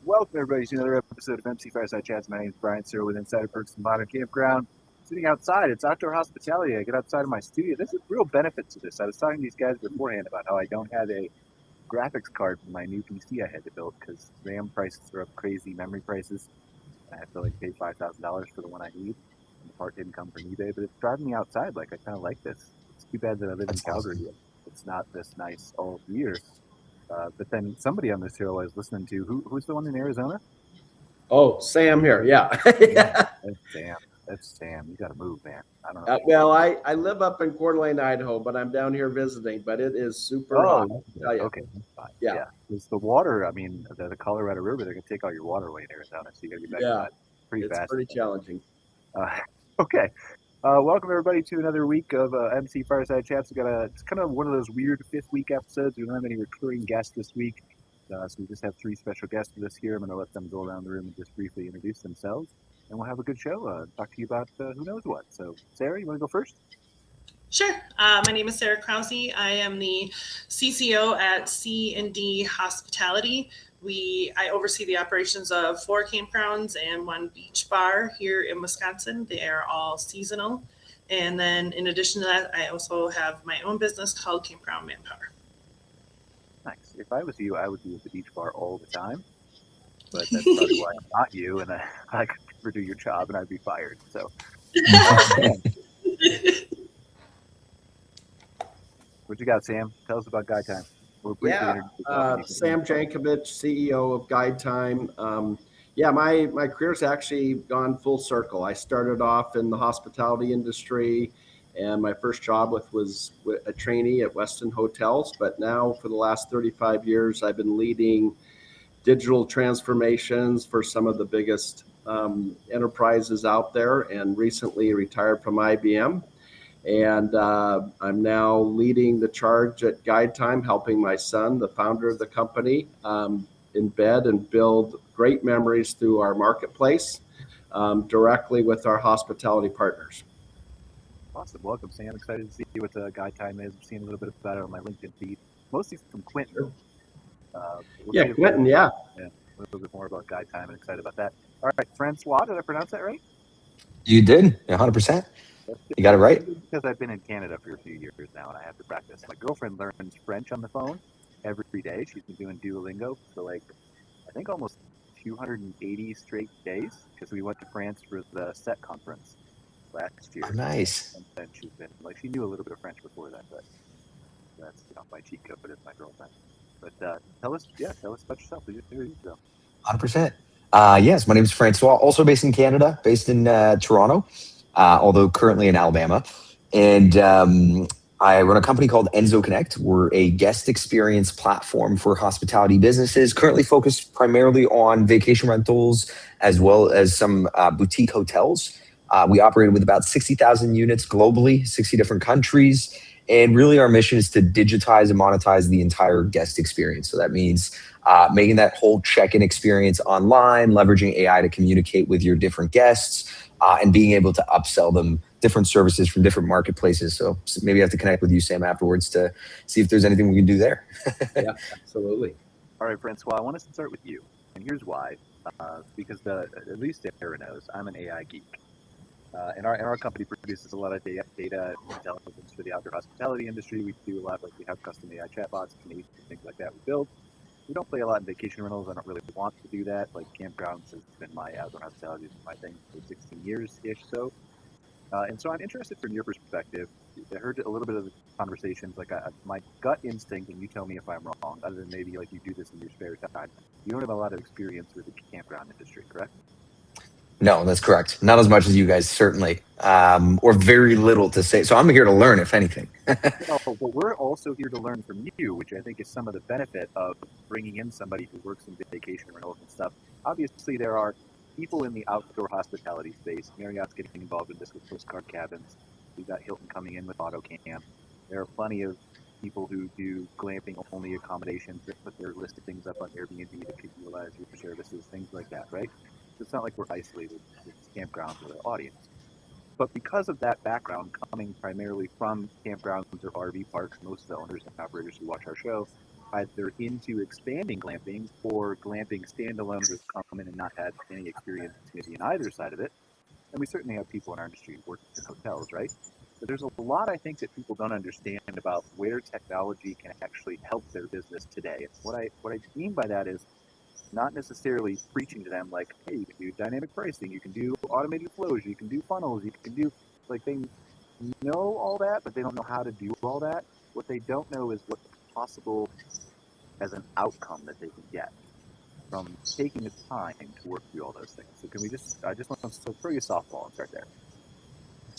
Welcome, everybody, to another episode of MC Fireside Chats. My name is Brian Searl with Insider Perks and Modern Campground. Sitting outside, it's outdoor hospitality. I get outside of my studio. There's a real benefit to this. I was talking to these guys beforehand about how I don't have a graphics card for my new PC I had to build because RAM prices are up crazy, memory prices. I have to pay $5,000 for the one I need. And the part didn't come from eBay, but it's driving me outside. I kind of like this. It's too bad that I live in Calgary. Awesome. It's not this nice all year. But then somebody on this show I was listening to, who's the one in Arizona? Oh, Sam here. Yeah. Yeah. That's Sam. You got to move, man. I don't know. Well, I live up in Coeur d'Alene, Idaho, but I'm down here visiting. But it is super hot. Okay. Yeah. It's the water. I mean, the Colorado River, they're going to take all your water away in Arizona. So you got to get back to that pretty fast. It's pretty challenging. Okay. Welcome, everybody, to another week of MC Fireside Chats. It's kind of one of those weird fifth week episodes. We don't have any recurring guests this week. So we just have three special guests for this year. I'm going to let them go around the room and just briefly introduce themselves. And we'll have a good show. Talk to you about who knows what. So, Sarah, you want to go first? Sure. My name is Sarah Krause. I am the CCO at C&D Hospitality. I oversee the operations of 4 campgrounds and 1 beach bar here in Wisconsin. They are all seasonal. And then in addition to that, I also have my own business called Campground Manpower. Nice. If I was you, I would be at the beach bar all the time. But that's probably why I'm not you, and I could never do your job, and I'd be fired. So, what you got, Sam? Tell us about Guide Time. Sam Jankovich, CEO of Guide Time. My career's actually gone full circle. I started off in the hospitality industry, and my first job was a trainee at Westin Hotels. But now, for the last 35 years, I've been leading digital transformations for some of the biggest enterprises out there, and recently retired from IBM. And I'm now leading the charge at Guide Time, helping my son, the founder of the company, embed and build great memories through our marketplace directly with our hospitality partners. Awesome. Welcome, Sam. Excited to see what Guide Time is. I've seen a little bit about it on my LinkedIn feed, mostly from Quentin. Quentin, a little bit more about Guide Time and excited about that. All right, Francois, did I pronounce that right? You did, 100%. You got it right. Because I've been in Canada for a few years now, and I have to practice. My girlfriend learns French on the phone every day. She's been doing Duolingo for I think almost 280 straight days, because we went to France for the SET conference last year. Oh, nice. And then she's been she knew a little bit of French before that, but that's my cheat code as my girlfriend. But tell us about yourself. 100%. Yes, my name is Francois, also based in Canada, based in Toronto, although currently in Alabama. And I run a company called Enzo Connect. We're a guest experience platform for hospitality businesses, currently focused primarily on vacation rentals as well as some boutique hotels. We operate with about 60,000 units globally, 60 different countries. And really our mission is to digitize and monetize the entire guest experience. So that means making that whole check-in experience online, leveraging AI to communicate with your different guests, and being able to upsell them different services from different marketplaces. So maybe I have to connect with you, Sam, afterwards to see if there's anything we can do there. Yeah, absolutely. All right, Francois, I want us to start with you. And here's why. Because at least Sarah knows, I'm an AI geek. And our company produces a lot of data intelligence for the outdoor hospitality industry. We do a lot, we have custom AI chatbots, things like that we build. We don't play a lot in vacation rentals. I don't really want to do that. Campgrounds has been my outdoor hospitality, my thing for 16 years-ish so. And so I'm interested from your perspective. I heard a little bit of the conversations, my gut instinct, and you tell me if I'm wrong, other than maybe you do this in your spare time. You don't have a lot of experience with the campground industry, correct? No, that's correct. Not as much as you guys, certainly, or very little to say. So I'm here to learn, if anything. But we're also here to learn from you, which I think is some of the benefit of bringing in somebody who works in vacation rentals and stuff. Obviously, there are people in the outdoor hospitality space. Marriott's getting involved in this with postcard cabins. We've got Hilton coming in with auto camp. There are plenty of people who do glamping-only accommodations that put their list of things up on Airbnb that could utilize your services, things like that, right? It's not like we're isolated with campgrounds with our audience. But because of that background coming primarily from campgrounds or RV parks, most of the owners and operators who watch our show either into expanding glamping or glamping standalone who've come in and not had any experience maybe in either side of it. And we certainly have people in our industry working in hotels, right? But there's a lot, I think, that people don't understand about where technology can actually help their business today. And what I mean by that is not necessarily preaching to them like, hey, you can do dynamic pricing, you can do automated flows, you can do funnels, you can do, like, they know all that, but they don't know how to do all that. What they don't know is what's possible as an outcome that they can get from taking the time to work through all those things. So I just want to throw you a softball and start there.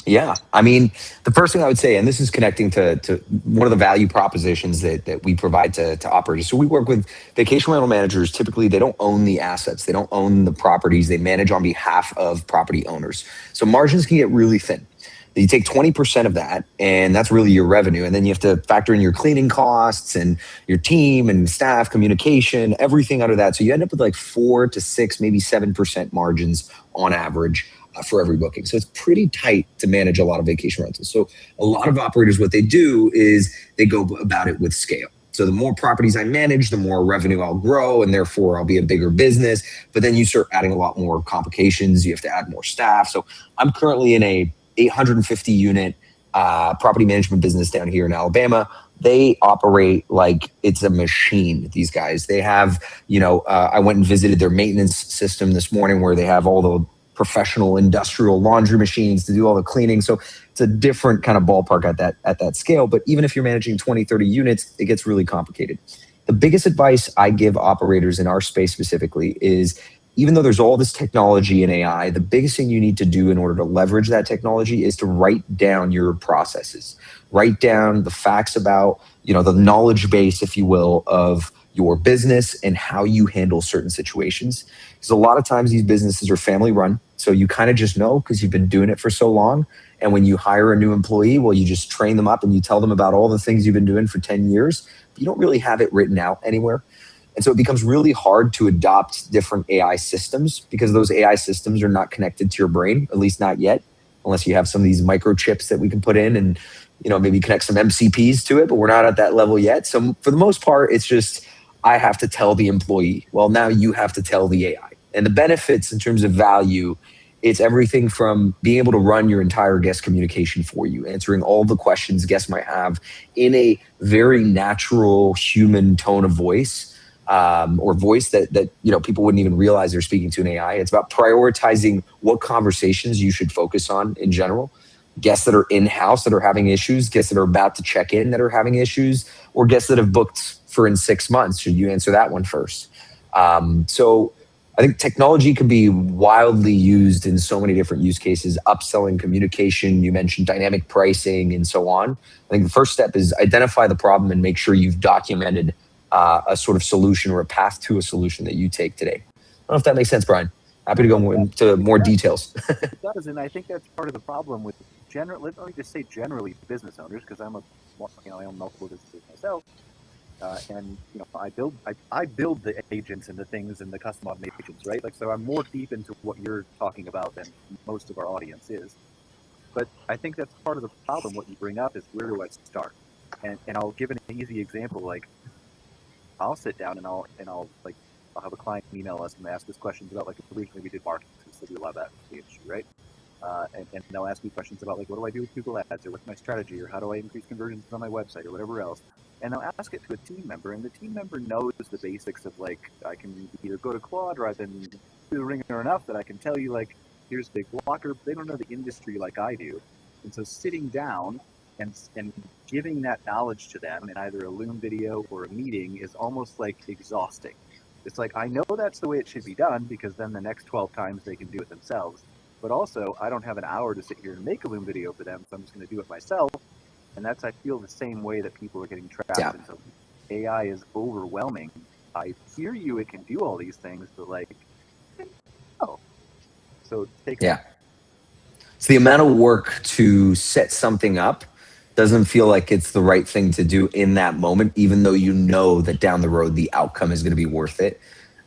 Yeah. I mean, the first thing I would say, and this is connecting to one of the value propositions that we provide to operators. So we work with vacation rental managers. Typically, they don't own the assets. They don't own the properties. They manage on behalf of property owners. So margins can get really thin. You take 20% of that, and that's really your revenue. And then you have to factor in your cleaning costs and your team and staff, communication, everything under that. So you end up with like 4 to 6, maybe 7% margins on average for every booking. So it's pretty tight to manage a lot of vacation rentals. So a lot of operators, what they do is they go about it with scale. So the more properties I manage, the more revenue I'll grow, and therefore I'll be a bigger business. But then you start adding a lot more complications. You have to add more staff. So I'm currently in a 850 unit property management business down here in Alabama. They operate like it's a machine, these guys. They have, I went and visited their maintenance system this morning where they have all the professional industrial laundry machines to do all the cleaning. So it's a different kind of ballpark at that scale. But even if you're managing 20, 30 units, it gets really complicated. The biggest advice I give operators in our space specifically is, even though there's all this technology and AI, the biggest thing you need to do in order to leverage that technology is to write down your processes. Write down the facts about, the knowledge base, if you will, of your business and how you handle certain situations. Because a lot of times these businesses are family run. So you kind of just know because you've been doing it for so long. And when you hire a new employee, well, you just train them up and you tell them about all the things you've been doing for 10 years. But you don't really have it written out anywhere. And so it becomes really hard to adopt different AI systems because those AI systems are not connected to your brain, at least not yet, unless you have some of these microchips that we can put in and, maybe connect some MCPs to it, but we're not at that level yet. So for the most part, it's just, I have to tell the employee. Well, now you have to tell the AI. And the benefits in terms of value, it's everything from being able to run your entire guest communication for you, answering all the questions guests might have in a very natural human tone of voice. Or voice that people wouldn't even realize they're speaking to an AI. It's about prioritizing what conversations you should focus on in general. Guests that are in-house that are having issues, guests that are about to check in that are having issues, or guests that have booked for in 6 months. Should you answer that one first? So I think technology can be wildly used in so many different use cases, upselling, communication, you mentioned dynamic pricing and so on. I think the first step is identify the problem and make sure you've documented a sort of solution or a path to a solution that you take today. I don't know if that makes sense, Brian. Happy to go into more details. It does, and I think that's part of the problem with let me just say generally business owners, because I own multiple businesses myself, and I build the agents and the things and the custom automations, right? Like, so I'm more deep into what you're talking about than most of our audience is. But I think that's part of the problem. What you bring up is, where do I start? And I'll give an easy example. Like, I'll sit down and I'll have a client email us and ask us questions about, like, originally we did marketing, so we do a lot of that in the industry, right? And they'll ask me questions about, like, what do I do with Google Ads, or what's my strategy, or how do I increase conversions on my website, or whatever else. And they'll ask it to a team member, and the team member knows the basics of, like, I can either go to Claude, or I've been through the ringer enough that I can tell you, like, here's the blocker. They don't know the industry like I do. And so sitting down and giving that knowledge to them in either a Loom video or a meeting is almost like exhausting. It's like, I know that's the way it should be done, because then the next 12 times they can do it themselves. But also, I don't have an hour to sit here and make a Loom video for them, so I'm just going to do it myself. And I feel the same way that people are getting trapped into AI is overwhelming. I hear you, it can do all these things, but, like, oh. So take So the amount of work to set something up doesn't feel like it's the right thing to do in that moment, even though you know that down the road the outcome is going to be worth it.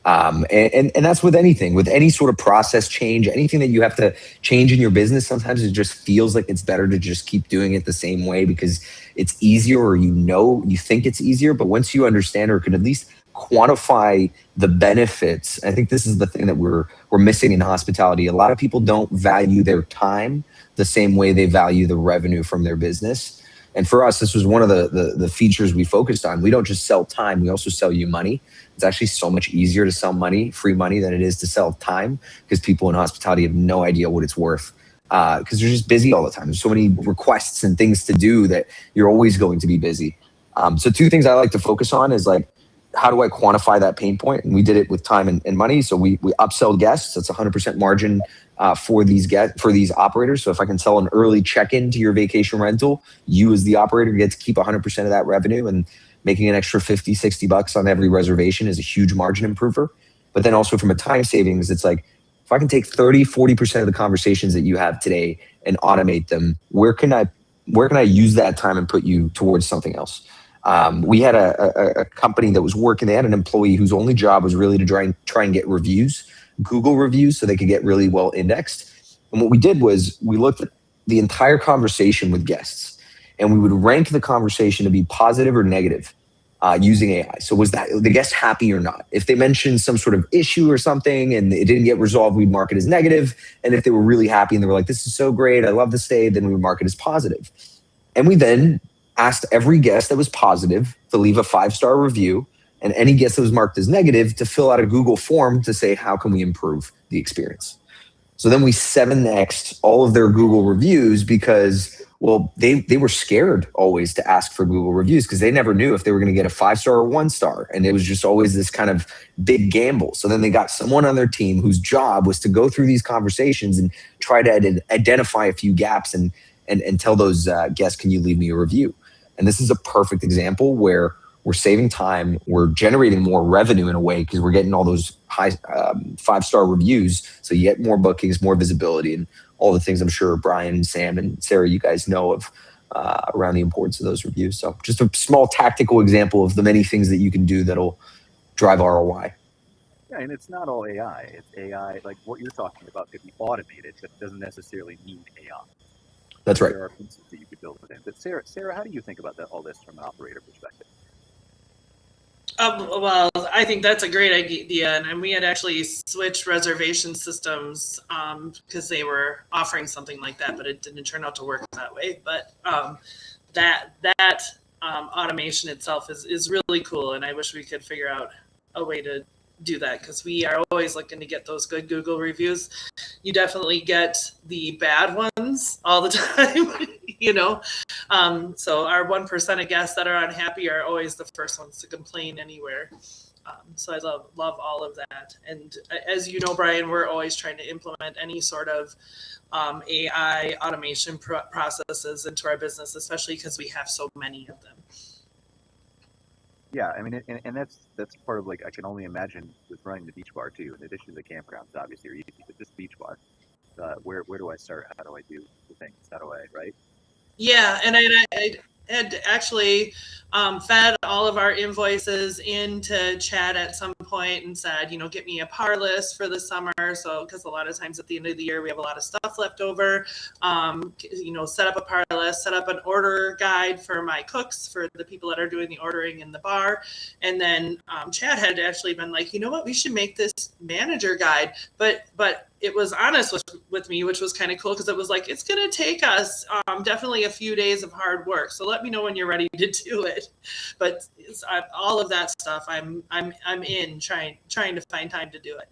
And that's with anything, with any sort of process change, anything that you have to change in your business. Sometimes it just feels like it's better to just keep doing it the same way because it's easier, or you think it's easier. But once you understand or can at least quantify the benefits, I think this is the thing that we're missing in hospitality. A lot of people don't value their time the same way they value the revenue from their business. And for us, this was one of the features we focused on. We don't just sell time, we also sell you money. It's actually so much easier to sell free money, than it is to sell time, because people in hospitality have no idea what it's worth, because they're just busy all the time. There's so many requests and things to do that you're always going to be busy. So two things I like to focus on is like, how do I quantify that pain point? And we did it with time and money. So we upsell guests. That's 100% margin for these operators. So if I can sell an early check-in to your vacation rental, you as the operator get to keep 100% of that revenue, and making an extra $50-$60 on every reservation is a huge margin improver. But then also from a time savings, it's like, if I can take 30-40% of the conversations that you have today and automate them, where can I use that time and put you towards something else? We had a company that was working. They had an employee whose only job was really to try and get reviews, Google reviews, so they could get really well indexed. And what we did was we looked at the entire conversation with guests, and we would rank the conversation to be positive or negative using AI. So was that the guest happy or not? If they mentioned some sort of issue or something and it didn't get resolved, we'd mark it as negative. And if they were really happy and they were like, this is so great, I love the stay, then we would mark it as positive. And we then asked every guest that was positive to leave a 5-star review, and any guest that was marked as negative to fill out a Google form to say, how can we improve the experience? So then we 7x'd all of their Google reviews, because well, they were scared always to ask for Google reviews because they never knew if they were going to get a 5-star or 1-star. And it was just always this kind of big gamble. So then they got someone on their team whose job was to go through these conversations and try to identify a few gaps and tell those guests, can you leave me a review? And this is a perfect example where we're saving time, we're generating more revenue in a way because we're getting all those high 5-star reviews. So you get more bookings, more visibility, and all the things I'm sure Brian and Sam and Sarah, you guys know of around the importance of those reviews. So just a small tactical example of the many things that you can do that'll drive ROI. Yeah, and it's not all AI. It's AI, like what you're talking about could be automated, but it doesn't necessarily need AI. That's right. There are pieces that you could build within. But Sarah, how do you think about all this from an operator perspective? Well, I think that's a great idea, and we had actually switched reservation systems because they were offering something like that, but it didn't turn out to work that way. But that automation itself is really cool, and I wish we could figure out a way to do that, because we are always looking to get those good Google reviews. You definitely get the bad ones all the time, you know. So our 1% of guests that are unhappy are always the first ones to complain anywhere. So I love all of that. And as you know, Brian, we're always trying to implement any sort of AI automation processes into our business, especially because we have so many of them. Yeah, I mean, and that's part of, like, I can only imagine with running the beach bar too, in addition to the campgrounds, obviously, or easy, but just beach bar. Where do I start? How do I do the things? How do I, right? Yeah, and I had actually fed all of our invoices into chat at some point and said, get me a par list for the summer. So, because a lot of times at the end of the year, we have a lot of stuff left over. Set up a par list, set up an order guide for my cooks, for the people that are doing the ordering in the bar. And then Chad had actually been like, you know what, we should make this manager guide. But it was honest with me, which was kind of cool, because it was like, it's going to take us definitely a few days of hard work. So let me know when you're ready to do it. But all of that stuff, I'm in trying to find time to do it.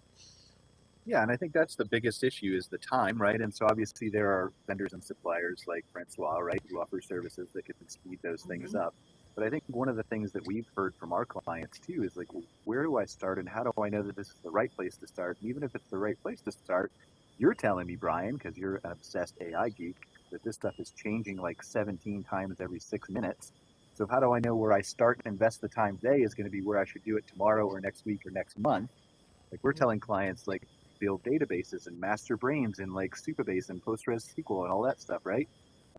Yeah, and I think that's the biggest issue is the time, right? And so obviously there are vendors and suppliers like Francois, right, who offer services that can speed those things up. But I think one of the things that we've heard from our clients too is like, where do I start and how do I know that this is the right place to start? And even if it's the right place to start, you're telling me, Brian, because you're an obsessed AI geek, that this stuff is changing like 17 times every 6 minutes. So how do I know where I start and invest the time today is going to be where I should do it tomorrow or next week or next month? Like we're telling clients, like, build databases and master brains and like Supabase and PostgreSQL and all that stuff, right?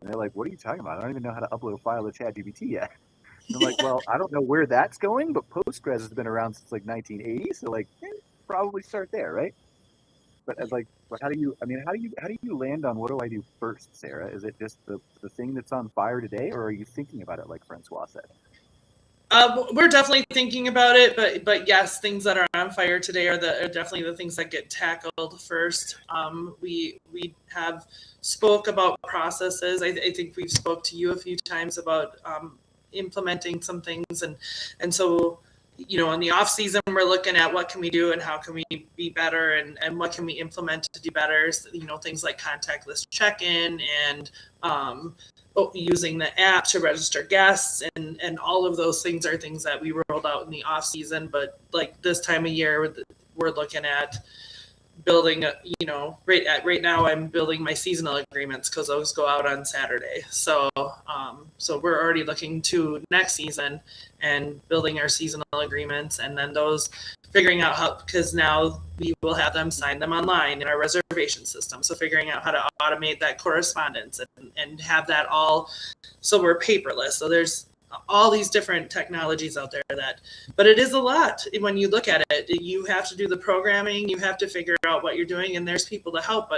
And they're like, what are you talking about? I don't even know how to upload a file to ChatGPT yet. I'm like, well, I don't know where that's going, but Postgres has been around since like 1980. So like, probably start there, right? But how do you land on what do I do first, Sarah? Is it just the thing that's on fire today, or are you thinking about it like Francois said? We're definitely thinking about it, but yes, things that are on fire today are definitely the things that get tackled first. We have spoke about processes. I think we've spoke to you a few times about implementing some things, and so in the off season we're looking at what can we do and how can we be better and what can we implement to do better. So, things like contactless check-in and using the app to register guests and all of those things are things that we rolled out in the off season. But like this time of year, we're looking at building, right now I'm building my seasonal agreements because those go out on Saturday. So we're already looking to next season and building our seasonal agreements, and then those figuring out how, because now we will have them sign them online in our reservation system. So figuring out how to automate that correspondence and have that all, so we're paperless. So there's all these different technologies out there but it is a lot. When you look at it, you have to do the programming, you have to figure out what you're doing, and there's people to help,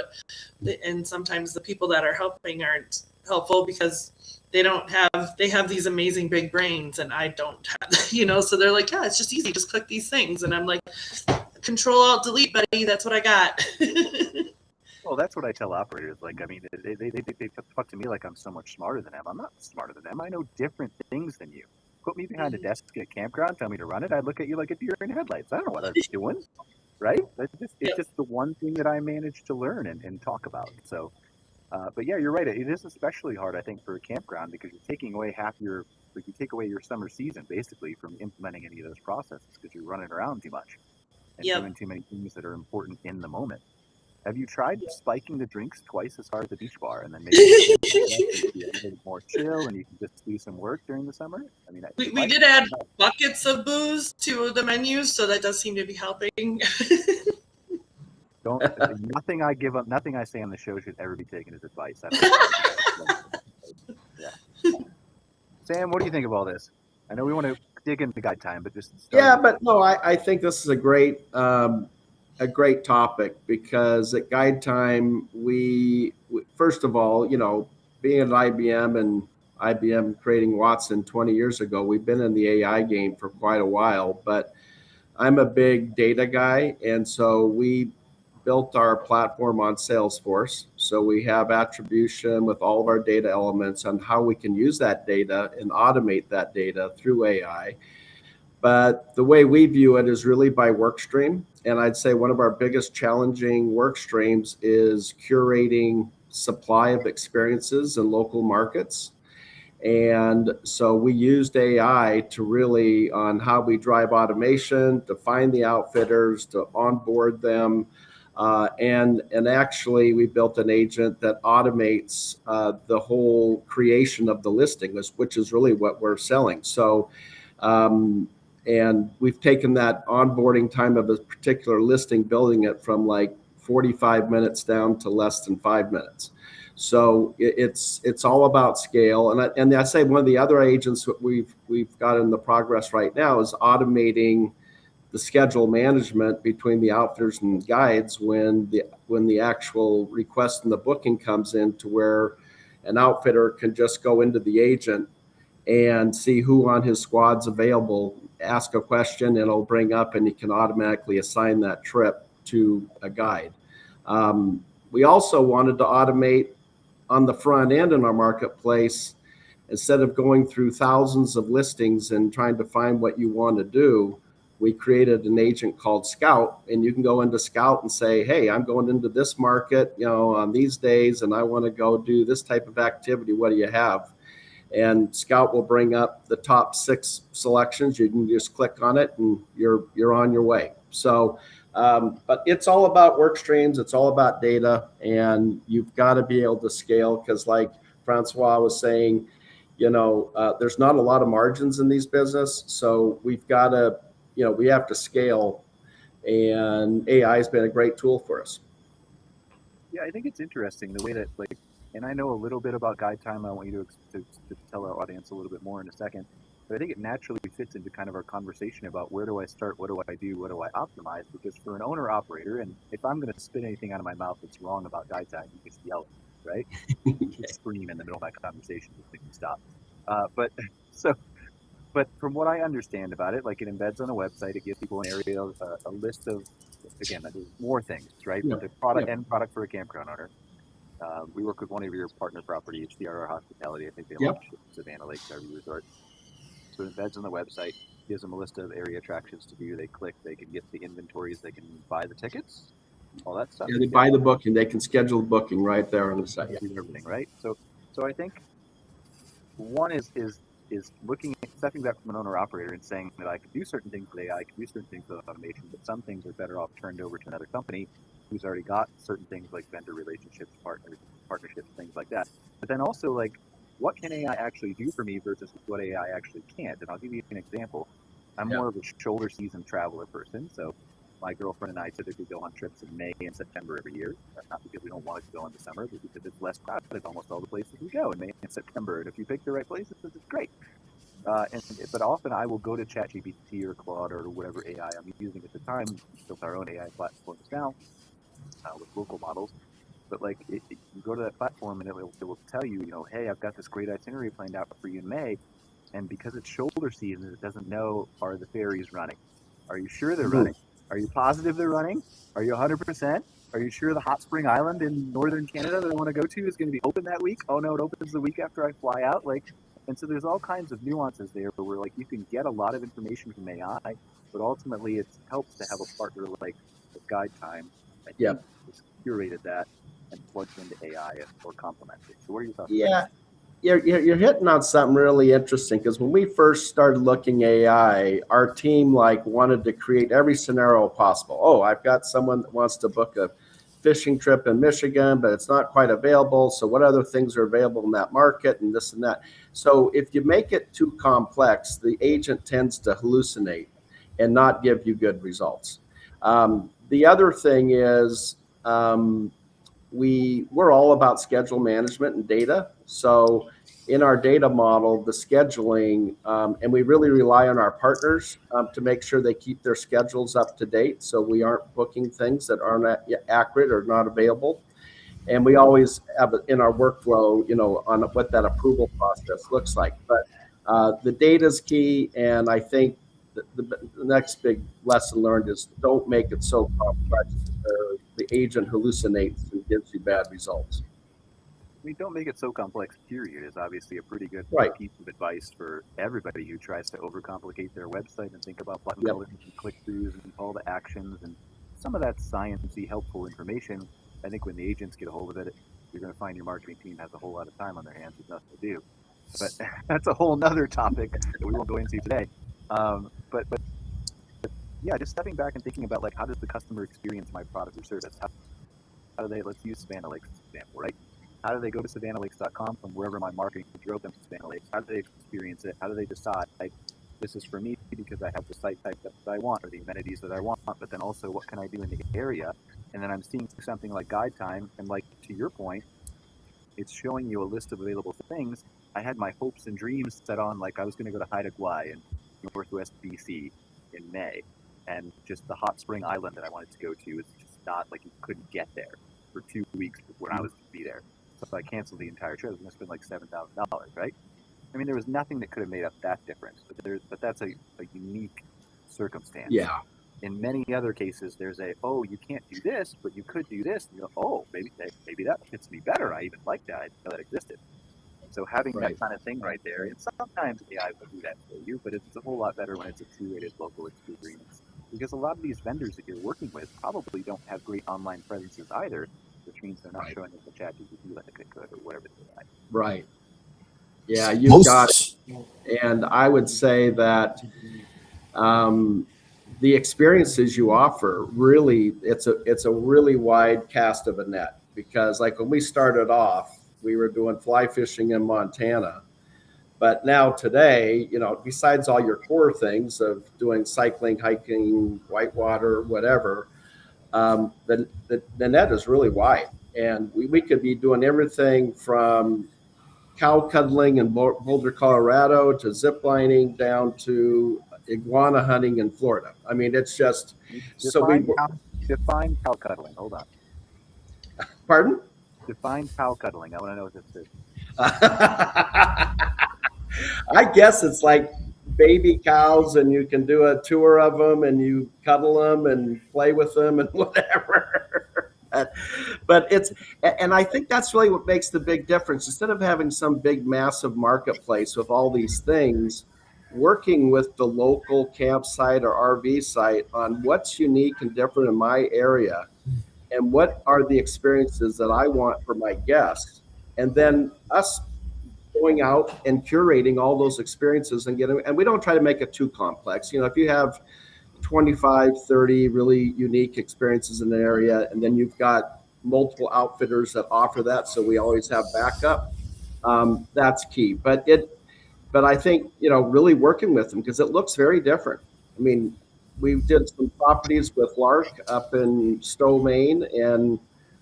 and sometimes the people that are helping aren't helpful because they have these amazing big brains and I don't have, so they're like, yeah, it's just easy. Just click these things. And I'm like, Control Alt Delete, buddy. That's what I got. Well, that's what I tell operators. They talk to me like I'm so much smarter than them. I'm not smarter than them. I know different things than you. Put me behind a desk at a campground, tell me to run it. I'd look at you like a deer in headlights. I don't know what I'm doing, right? It's just the one thing that I managed to learn and talk about. So, but yeah, you're right. It is especially hard, I think, for a campground because you're taking away you take away your summer season basically from implementing any of those processes because you're running around too much and doing too many things that are important in the moment. Have you tried spiking the drinks twice as hard at the beach bar and then maybe be a little more chill and you can just do some work during the summer? I mean, we did add buckets of booze to the menus, so that does seem to be helping. Nothing I say on the show should ever be taken as advice. Yeah. Sam, what do you think of all this? I know we want to dig into guide time, but just but no, I think this is a great topic because at Guide Time, we first of all, being at IBM and IBM creating Watson 20 years ago, we've been in the AI game for quite a while, but I'm a big data guy. And so we built our platform on Salesforce. So we have attribution with all of our data elements on how we can use that data and automate that data through AI. But the way we view it is really by work stream. And I'd say one of our biggest challenging work streams is curating supply of experiences in local markets. And so we used AI to really on how we drive automation, to find the outfitters, to onboard them. And actually we built an agent that automates the whole creation of the listing, which is really what we're selling. So, and we've taken that onboarding time of a particular listing, building it from like 45 minutes down to less than 5 minutes. So it's all about scale. And I say one of the other agents that we've got in the progress right now is automating the schedule management between the outfitters and guides when the actual request and the booking comes in, to where an outfitter can just go into the agent and see who on his squad's available, ask a question, it'll bring up, and you can automatically assign that trip to a guide. We also wanted to automate on the front end in our marketplace. Instead of going through thousands of listings and trying to find what you want to do, we created an agent called Scout, and you can go into Scout and say, hey, I'm going into this market, on these days, and I want to go do this type of activity. What do you have? And Scout will bring up the top 6 selections. You can just click on it and you're on your way. So, but it's all about work streams. It's all about data, and you've got to be able to scale, because like Francois was saying, there's not a lot of margins in these business. So we've got to, we have to scale, and AI has been a great tool for us. Yeah, I think it's interesting the way that and I know a little bit about Guide Time. I want you to tell our audience a little bit more in a second. But I think it naturally fits into kind of our conversation about where do I start, what do I do, what do I optimize? Because for an owner operator, and if I'm going to spit anything out of my mouth that's wrong about guide time, you just yell at me, right? You just scream in the middle of my conversation to make me stop. But from what I understand about it, like it embeds on a website, it gives people an area, a list of, again, there's more things, right? Yeah. But the product, end product for a campground owner. We work with one of your partner properties, HDRR Hospitality. I think they launched at Savannah Lakes RV Resort. So it embeds on the website, gives them a list of area attractions to do. They click, they can get the inventories, they can buy the tickets, all that stuff. Yeah, they buy the booking. They can schedule the booking right there on the site. Do everything, right? So I think one is looking at stepping back from an owner operator and saying that I can do certain things with AI, I can do certain things with automation, but some things are better off turned over to another company who's already got certain things like vendor relationships, partnerships, things like that. But then also like, what can AI actually do for me versus what AI actually can't? And I'll give you an example. I'm more of a shoulder season traveler person. So my girlfriend and I typically go on trips in May and September every year. Not because we don't want to go in the summer, but because it's less crowded. Almost all the places we go in May and September. And if you pick the right places, it's great. But often I will go to ChatGPT or Claude or whatever AI I'm using at the time. We built our own AI platforms now with local models. But like you go to that platform and it will tell you, hey, I've got this great itinerary planned out for you in May. And because it's shoulder season, it doesn't know, are the ferries running? Are you sure they're running? Are you positive they're running? Are you 100%? Are you sure the hot spring island in northern Canada that I want to go to is going to be open that week? Oh no, it opens the week after I fly out. And so there's all kinds of nuances there where like you can get a lot of information from AI, but ultimately it helps to have a partner like Guide Time. I think has curated that and plugs into AI or complements it. So what are your thoughts? Yeah, you're hitting on something really interesting, because when we first started looking AI, our team wanted to create every scenario possible. Oh, I've got someone that wants to book a fishing trip in Michigan, but it's not quite available. So what other things are available in that market and this and that? So if you make it too complex, the agent tends to hallucinate and not give you good results. The other thing is we're all about schedule management and data. So in our data model, the scheduling, and we really rely on our partners to make sure they keep their schedules up to date. So we aren't booking things that aren't accurate or not available. And we always have it in our workflow, on what that approval process looks like. But the data is key. And I think the next big lesson learned is don't make it so complex that the agent hallucinates and gives you bad results. I mean, don't make it so complex, period, is obviously a pretty good piece of advice for everybody who tries to overcomplicate their website and think about button colors and click-throughs and all the actions. And some of that sciencey, helpful information, I think when the agents get a hold of it, you're going to find your marketing team has a whole lot of time on their hands with nothing to do. But that's a whole nother topic that we won't go into today. But yeah, just stepping back and thinking about how does the customer experience my product or service? How do they, let's use Savannah Lakes as an example, right? How do they go to SavannahLakes.com from wherever my marketing drove them to Savannah Lakes? How do they experience it? How do they decide, this is for me because I have the site type that I want or the amenities that I want, but then also what can I do in the area? And then I'm seeing something like Guide Time, and to your point, it's showing you a list of available things. I had my hopes and dreams set on, I was going to go to Haida Gwaii in Northwest BC in May, and just the hot spring island that I wanted to go to is just not, you couldn't get there for 2 weeks when I was to be there. So I canceled the entire trip. I was going to spend $7,000, right? I mean, there was nothing that could have made up that difference, but that's a unique circumstance. Yeah. In many other cases, there's you can't do this, but you could do this. And maybe that fits me better. I even like that. I didn't know that existed. So having that kind of thing right there, and sometimes AI will do that for you, but it's a whole lot better when it's a curated local experience. Because a lot of these vendors that you're working with probably don't have great online presences either, which means they're not showing us the ChatGPT like they could or whatever they like. Right. Yeah, you've got it. And I would say that the experiences you offer, really, it's a really wide cast of a net. Because when we started off, we were doing fly fishing in Montana. But now today, besides all your core things of doing cycling, hiking, whitewater, whatever, the net is really wide. And we could be doing everything from cow cuddling in Boulder, Colorado, to zip lining down to iguana hunting in Florida. I mean, it's just define cow cuddling. Hold on. Pardon? Define cow cuddling. I want to know what this is. I guess it's like baby cows, and you can do a tour of them, and you cuddle them and play with them and whatever. But and I think that's really what makes the big difference. Instead of having some big, massive marketplace with all these things, working with the local campsite or RV site on what's unique and different in my area, and what are the experiences that I want for my guests, and then us going out and curating all those experiences and we don't try to make it too complex. If you have 25, 30 really unique experiences in an area, and then you've got multiple outfitters that offer that, so we always have backup. That's key. But I think, really working with them, because it looks very different. I mean, we did some properties with Lark up in Stowe, Maine, and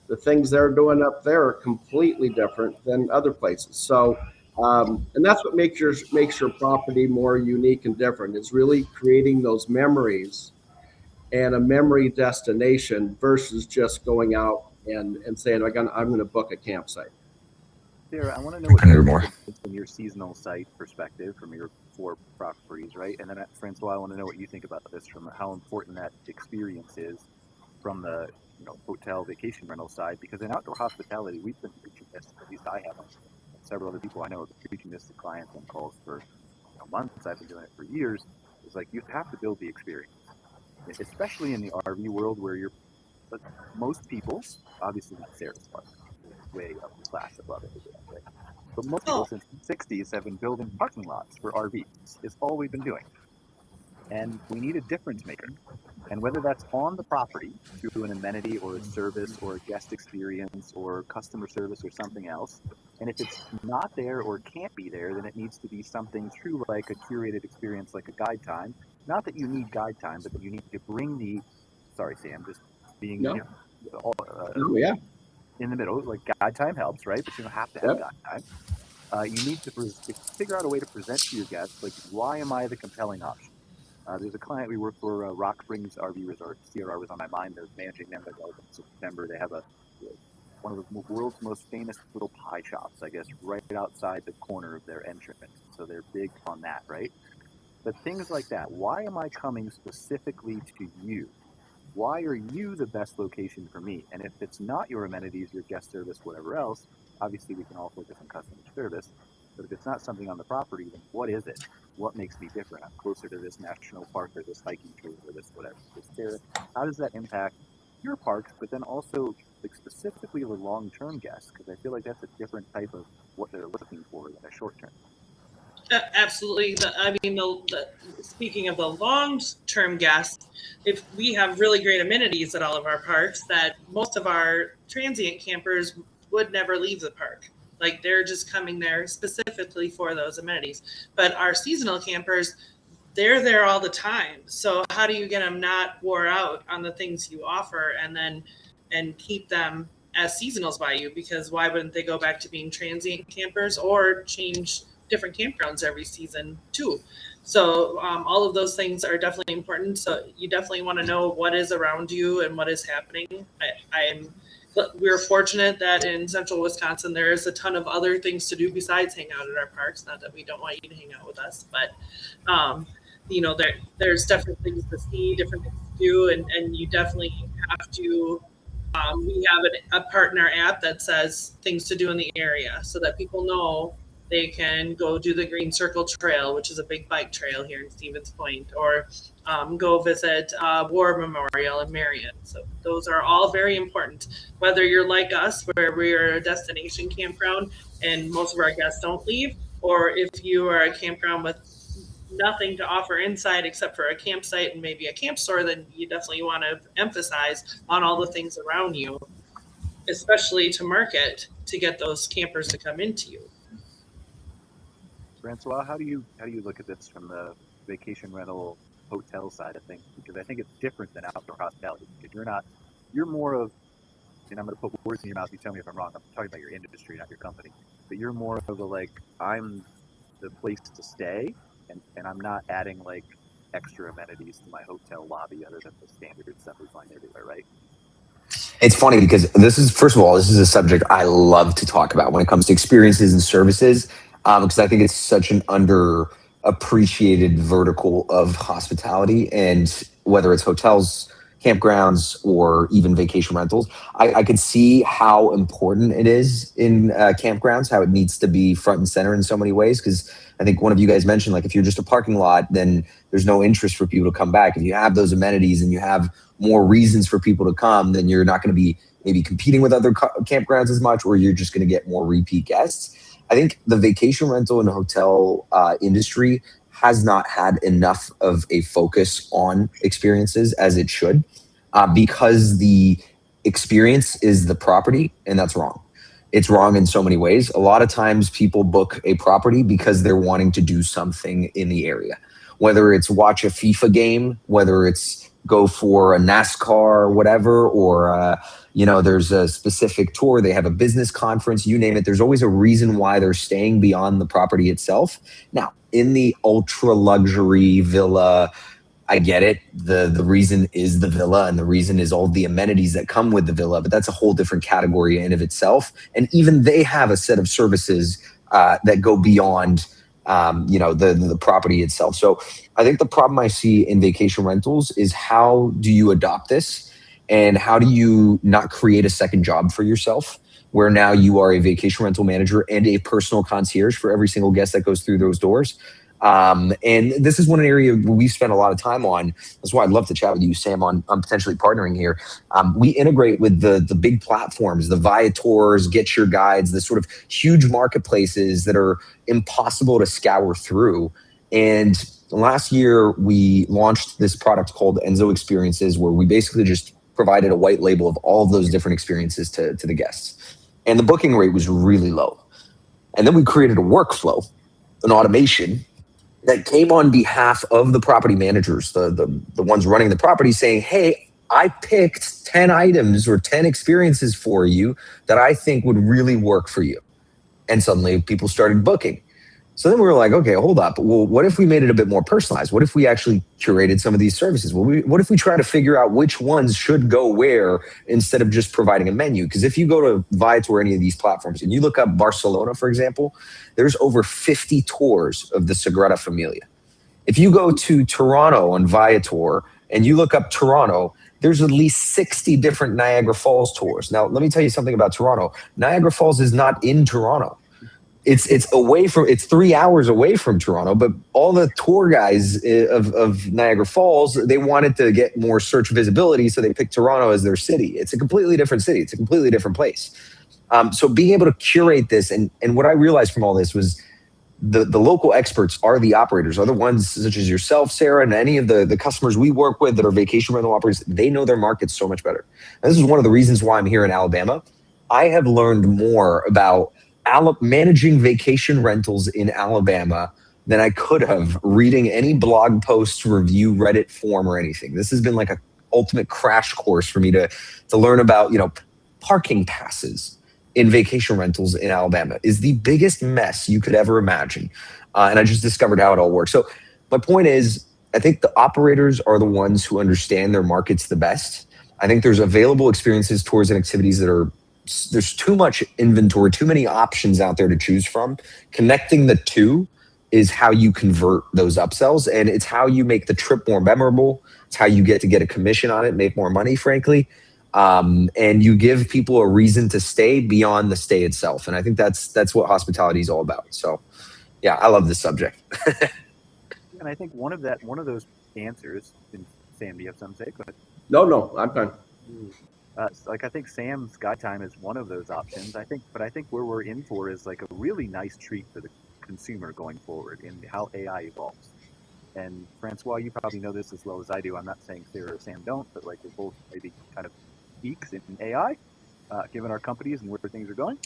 the things they're doing up there are completely different than other places. So, and that's what makes your property more unique and different. It's really creating those memories and a memory destination versus just going out and saying, I'm going to book a campsite. Sarah, I want to know what from your seasonal site perspective, from your 4 properties, right? And then Francois, I want to know what you think about this, from how important that experience is from the hotel vacation rental side, because in outdoor hospitality, we've been preaching this, at least I have. Several other people I know have been preaching this to clients and calls for months. I've been doing it for years. It's like you have to build the experience, especially in the RV world where but most people, obviously not Sarah's part, way up the class above it, right? But most people since the 60s have been building parking lots for RVs. It's all we've been doing. And we need a difference maker. And whether that's on the property through an amenity or a service or a guest experience or customer service or something else, and if it's not there or can't be there, then it needs to be something through like a curated experience, like a guide time. Not that you need guide time, but that you need to bring sorry, Sam, just being yeah. In the middle. Like guide time helps, right? But you don't have to have guide time. You need to figure out a way to present to your guests, like, why am I the compelling option? There's a client we work for, Rock Springs RV Resort. CRR was on my mind. They're managing them in September. They have one of the world's most famous little pie shops, I guess, right outside the corner of their entrance. So they're big on that, right? But things like that. Why am I coming specifically to you? Why are you the best location for me? And if it's not your amenities, your guest service, whatever else, obviously we can all focus on customer service. But if it's not something on the property, then what is it? What makes me different? I'm closer to this national park or this hiking trail or this whatever. How does that impact your parks, but then also specifically the long-term guests? Because I feel like that's a different type of what they're looking for than a short-term. Absolutely. Speaking of the long-term guests, if we have really great amenities at all of our parks, that most of our transient campers would never leave the park. Like, they're just coming there specifically for those amenities. But our seasonal campers, they're there all the time. So how do you get them not wore out on the things you offer and keep them as seasonals by you? Because why wouldn't they go back to being transient campers or change different campgrounds every season too? So all of those things are definitely important. So you definitely want to know what is around you and what is happening. We're fortunate that in central Wisconsin, there is a ton of other things to do besides hang out at our parks. Not that we don't want you to hang out with us, but there's different things to see, different things to do, and you definitely have to. We have a part in our app that says things to do in the area so that people know they can go do the Green Circle Trail, which is a big bike trail here in Stevens Point, or go visit War Memorial in Marion. So those are all very important. Whether you're like us, where we're a destination campground and most of our guests don't leave, or if you are a campground with nothing to offer inside except for a campsite and maybe a camp store, then you definitely want to emphasize on all the things around you, especially to market to get those campers to come into you. Francois, how do you look at this from the vacation rental hotel side of things? Because I think it's different than outdoor hospitality. Because you're more of, and I'm going to put words in your mouth. You tell me if I'm wrong. I'm talking about your industry, not your company. but you're more of a like, I'm the place to stay, and I'm not adding like extra amenities to my hotel lobby other than the standard stuff we find everywhere, right? It's funny because first of all, this is a subject I love to talk about when it comes to experiences and services, because I think it's such an underappreciated vertical of hospitality. And whether it's hotels, campgrounds, or even vacation rentals, I could see how important it is in campgrounds, how it needs to be front and center in so many ways. Because I think one of you guys mentioned, like, if you're just a parking lot, then there's no interest for people to come back. If you have those amenities and you have more reasons for people to come, then you're not going to be maybe competing with other campgrounds as much, or you're just going to get more repeat guests. I think the vacation rental and hotel industry has not had enough of a focus on experiences as it should, because the experience is the property, and that's wrong. It's wrong in so many ways. A lot of times people book a property because they're wanting to do something in the area, whether it's watch a FIFA game, whether it's go for a NASCAR, whatever, or there's a specific tour, they have a business conference, you name it. There's always a reason why they're staying beyond the property itself. Now, in the ultra luxury villa, I get it. The reason is the villa, and the reason is all the amenities that come with the villa, but that's a whole different category in of itself. And even they have a set of services that go beyond the property itself. So I think the problem I see in vacation rentals is, how do you adopt this, and how do you not create a second job for yourself, where now you are a vacation rental manager and a personal concierge for every single guest that goes through those doors. And this is one area we've spent a lot of time on. That's why I'd love to chat with you, Sam, on potentially partnering here. We integrate with the big platforms, the Viators, Get Your Guides, the sort of huge marketplaces that are impossible to scour through. And last year, we launched this product called Enzo Experiences, where we basically just provided a white label of all of those different experiences to the guests. And the booking rate was really low. And then we created a workflow, an automation that came on behalf of the property managers, the ones running the property, saying, hey, I picked 10 items or 10 experiences for you that I think would really work for you. And suddenly people started booking. So then we were like, okay, hold up. Well, what if we made it a bit more personalized? What if we actually curated some of these services? What if we try to figure out which ones should go where, instead of just providing a menu? Because if you go to Viator or any of these platforms and you look up Barcelona, for example, there's over 50 tours of the Sagrada Familia. If you go to Toronto on Viator and you look up Toronto, there's at least 60 different Niagara Falls tours. Now, let me tell you something about Toronto. Niagara Falls is not in Toronto. It's 3 hours away from Toronto, but all the tour guys of Niagara Falls, they wanted to get more search visibility, so they picked Toronto as their city. It's a completely different city. It's a completely different place. So being able to curate this, and what I realized from all this was the local experts are the operators, are the ones such as yourself, Sarah, and any of the customers we work with that are vacation rental operators. They know their markets so much better. And this is one of the reasons why I'm here in Alabama. I have learned more about managing vacation rentals in Alabama than I could have reading any blog post, review, Reddit form, or anything. This has been like a ultimate crash course for me to learn about, parking passes in vacation rentals in Alabama is the biggest mess you could ever imagine. And I just discovered how it all works. So my point is, I think the operators are the ones who understand their markets the best. I think there's available experiences, tours, and activities there's too much inventory, too many options out there to choose from. Connecting the two is how you convert those upsells, and it's how you make the trip more memorable. It's how you get a commission on it, make more money, frankly. And you give people a reason to stay beyond the stay itself. And I think that's what hospitality is all about. So yeah, I love this subject. And I think one of those answers, and Sam, do you have something to say? Go ahead. No, I'm fine. I think Sam's guide time is one of those options. I think where we're in for is like a really nice treat for the consumer going forward in how AI evolves. And Francois, you probably know this as well as I do. I'm not saying Sarah or Sam don't, but like we're both maybe kind of geeks in AI, given our companies and where things are going.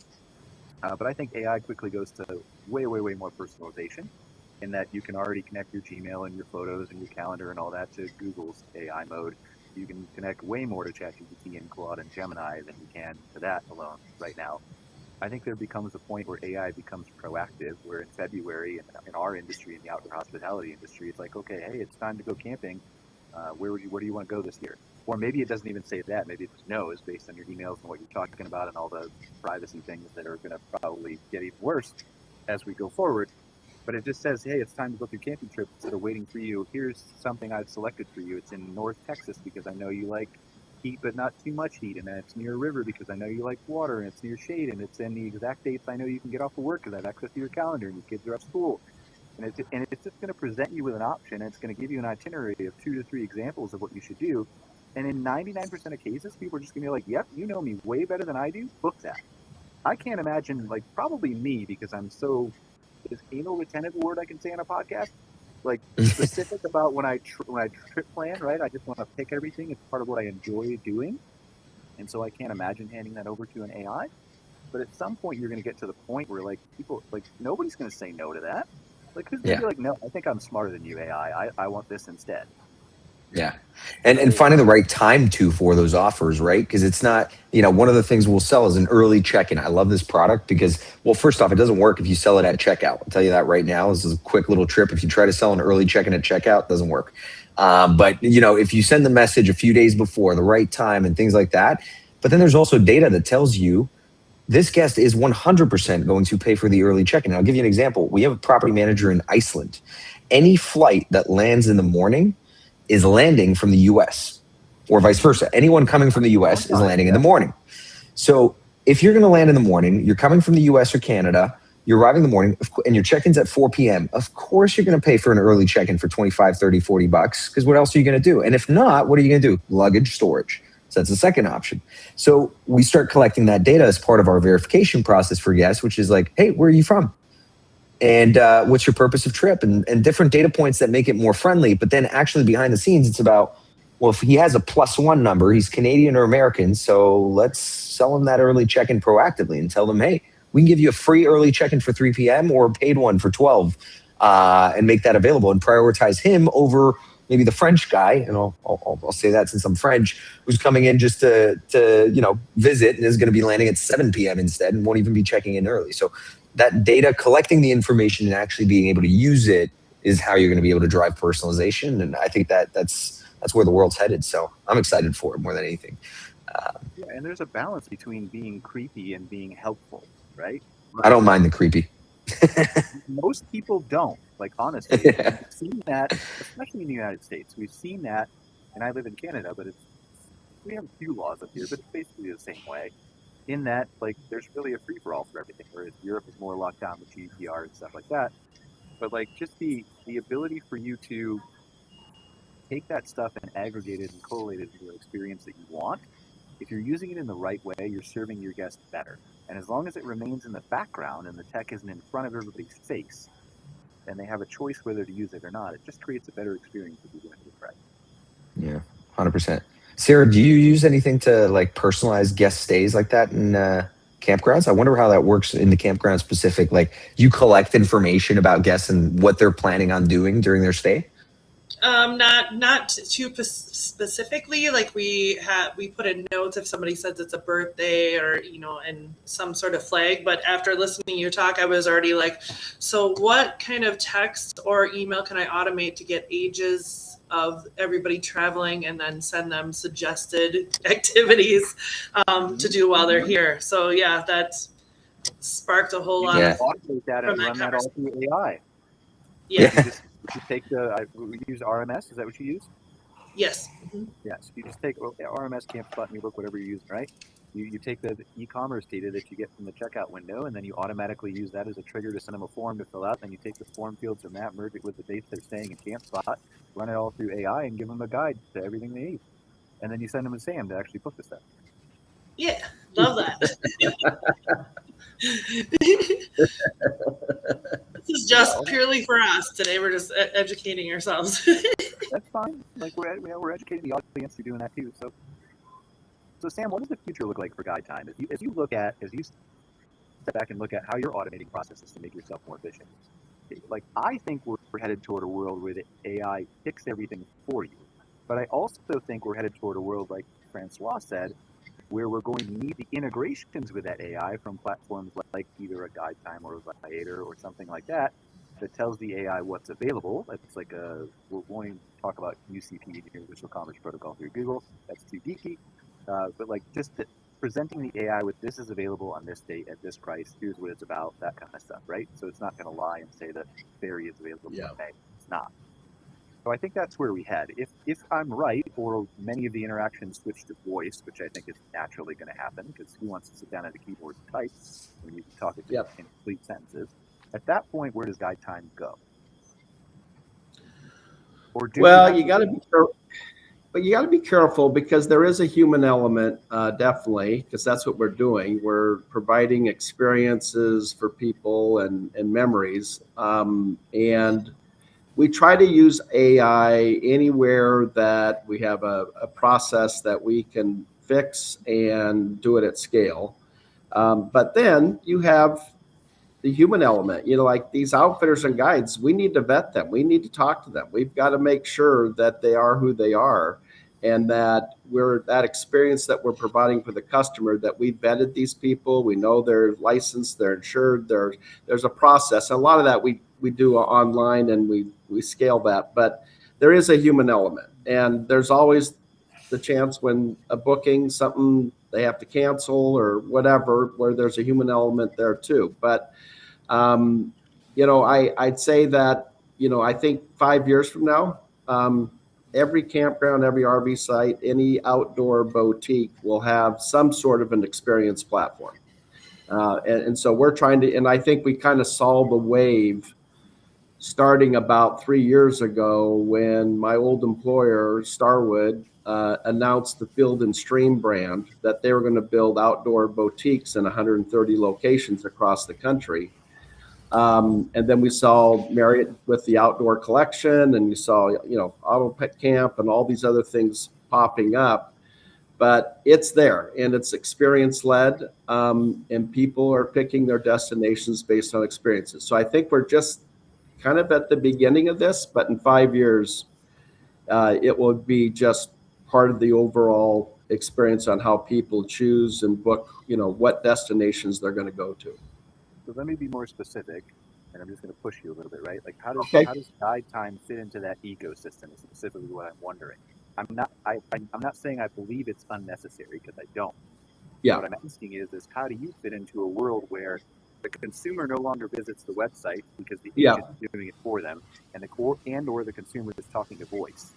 But I think AI quickly goes to way, way, way more personalization, in that you can already connect your Gmail and your photos and your calendar and all that to Google's AI mode. You can connect way more to ChatGPT and Claude and Gemini than you can to that alone right now. I think there becomes a point where AI becomes proactive, where in February, in our industry, in the outdoor hospitality industry, it's like, okay, hey, it's time to go camping. Where do you want to go this year? Or maybe it doesn't even say that. Maybe it just knows based on your emails and what you're talking about and all the privacy things that are going to probably get even worse as we go forward. But it just says, hey, it's time to book your camping trip instead of waiting for you. Here's something I've selected for you. It's in North Texas because I know you like heat, but not too much heat. And then it's near a river because I know you like water, and it's near shade, and it's in the exact dates I know you can get off of work because I have access to your calendar and your kids are at school. And it's just going to present you with an option, and it's going to give you an itinerary of 2 to 3 examples of what you should do. And in 99% of cases, people are just going to be like, yep, you know me way better than I do. Book that. I can't imagine, like, probably me, because I'm so, is anal retentive a word I can say on a podcast? Like, specific about when I trip plan, right? I just want to pick everything. It's part of what I enjoy doing. And so I can't imagine handing that over to an AI. But at some point, you're going to get to the point where, like, people, like, nobody's going to say no to that. Like, who's going to be like, no, I think I'm smarter than you, AI. I want this instead. Yeah. And finding the right time for those offers, right? Because it's not, one of the things we'll sell is an early check-in. I love this product because, well, first off, it doesn't work if you sell it at checkout. I'll tell you that right now. This is a quick little trip. If you try to sell an early check-in at checkout, it doesn't work. But, if you send the message a few days before, the right time and things like that. But then there's also data that tells you this guest is 100% going to pay for the early check-in. I'll give you an example. We have a property manager in Iceland. Any flight that lands in the morning is landing from the US or vice versa. Anyone coming from the US is landing in the morning. So if you're going to land in the morning, you're coming from the US or Canada, you're arriving in the morning, and your check-in's at 4 p.m., of course you're going to pay for an early check-in for 25, 30, 40 bucks, because what else are you going to do? And if not, what are you going to do? Luggage storage. So that's the second option. So we start collecting that data as part of our verification process for guests, which is like, hey, where are you from? And what's your purpose of trip, and different data points that make it more friendly. But then actually behind the scenes, it's about, well, if he has a +1 number, he's Canadian or American, so let's sell him that early check-in proactively and tell them, hey, we can give you a free early check-in for 3 p.m. or a paid one for 12 and make that available and prioritize him over maybe the French guy, and I'll say that since I'm French, who's coming in just to visit and is going to be landing at 7 p.m. instead and won't even be checking in early. So that data, collecting the information and actually being able to use it is how you're going to be able to drive personalization. And I think that's where the world's headed. So I'm excited for it more than anything. Yeah, and there's a balance between being creepy and being helpful, right? I don't mind the creepy. Most people don't. Like, honestly, Yeah. we've seen that, especially in the United States. We've seen that, and I live in Canada, but we have a few laws up here, but it's basically the same way. In that, like, there's really a free-for-all for everything, whereas Europe is more locked down with GDPR and stuff like that. But, like, just the ability for you to take that stuff and aggregate it and collate it into an experience that you want, if you're using it in the right way, you're serving your guests better. And as long as it remains in the background and the tech isn't in front of everybody's face, and they have a choice whether to use it or not, it just creates a better experience if you're doing it right. Yeah, 100%. Sarah, do you use anything to like personalize guest stays like that in campgrounds? I wonder how that works in the campground specific. Like, you collect information about guests and what they're planning on doing during their stay? Not too specifically. Like, we put in notes if somebody says it's a birthday or, and some sort of flag. But after listening to you talk, I was already like, so what kind of text or email can I automate to get ages of everybody traveling and then send them suggested activities to do while they're here? So yeah, that's sparked a whole lot of automate that and run that all through AI. Yeah. You take we use RMS. Is that what you use? Yes. Mm-hmm. Yes. You just take RMS, Campspot, Mebook, whatever you're using, right? You take the e-commerce data that you get from the checkout window, and then you automatically use that as a trigger to send them a form to fill out. Then you take the form fields from that, merge it with the dates they're staying in Campspot, run it all through AI, and give them a guide to everything they need. And then you send them a SAM to actually book the stuff. Yeah, love that. This is just purely for us today. We're just educating ourselves. That's fine. Like, we're educating the audience. You're doing that too. So Sam, what does the future look like for Guide Time? As you step back and look at how you're automating processes to make yourself more efficient, like, I think we're headed toward a world where the AI picks everything for you. But I also think we're headed toward a world, like Francois said, where we're going to need the integrations with that AI from platforms like either a Guide Time or a Viator or something like that tells the AI what's available. It's like we're going to talk about UCP, Universal Commerce Protocol through Google. That's too geeky. But like just presenting the AI with this is available on this date at this price, here's what it's about, that kind of stuff, right? So it's not going to lie and say that ferry is available today. It's not. So I think that's where we head. If I'm right, or many of the interactions switch to voice, which I think is naturally going to happen, because who wants to sit down at a keyboard and type when you can talk it in complete sentences? At that point, where does Guide Time go? Or you got to be careful. But you got to be careful because there is a human element, definitely, because that's what we're doing. We're providing experiences for people and memories. And we try to use AI anywhere that we have a process that we can fix and do it at scale. But then you have the human element, like these outfitters and guides, we need to vet them. We need to talk to them. We've got to make sure that they are who they are and that that experience that we're providing for the customer, that we vetted these people. We know they're licensed, they're insured, there's a process. A lot of that we do online and we scale that, but there is a human element. And there's always the chance when a booking, something they have to cancel or whatever, where there's a human element there too. But I'd say that, I think 5 years from now, every campground, every RV site, any outdoor boutique will have some sort of an experience platform. And so we're trying to, and I think we kind of saw the wave starting about 3 years ago when my old employer, Starwood, announced the Field and Stream brand that they were going to build outdoor boutiques in 130 locations across the country. And then we saw Marriott with the outdoor collection, and we saw, Auto Pet Camp and all these other things popping up. But it's there, and it's experience led, and people are picking their destinations based on experiences. So I think we're just kind of at the beginning of this, but in 5 years, it will be just part of the overall experience on how people choose and book, what destinations they're going to go to. So let me be more specific, and I'm just going to push you a little bit, right? Like how does Guide Time fit into that ecosystem is specifically what I'm wondering. I'm not saying I believe it's unnecessary, because I don't. Yeah. What I'm asking is how do you fit into a world where the consumer no longer visits the website because the agent is doing it for them, and or the consumer is talking to voice?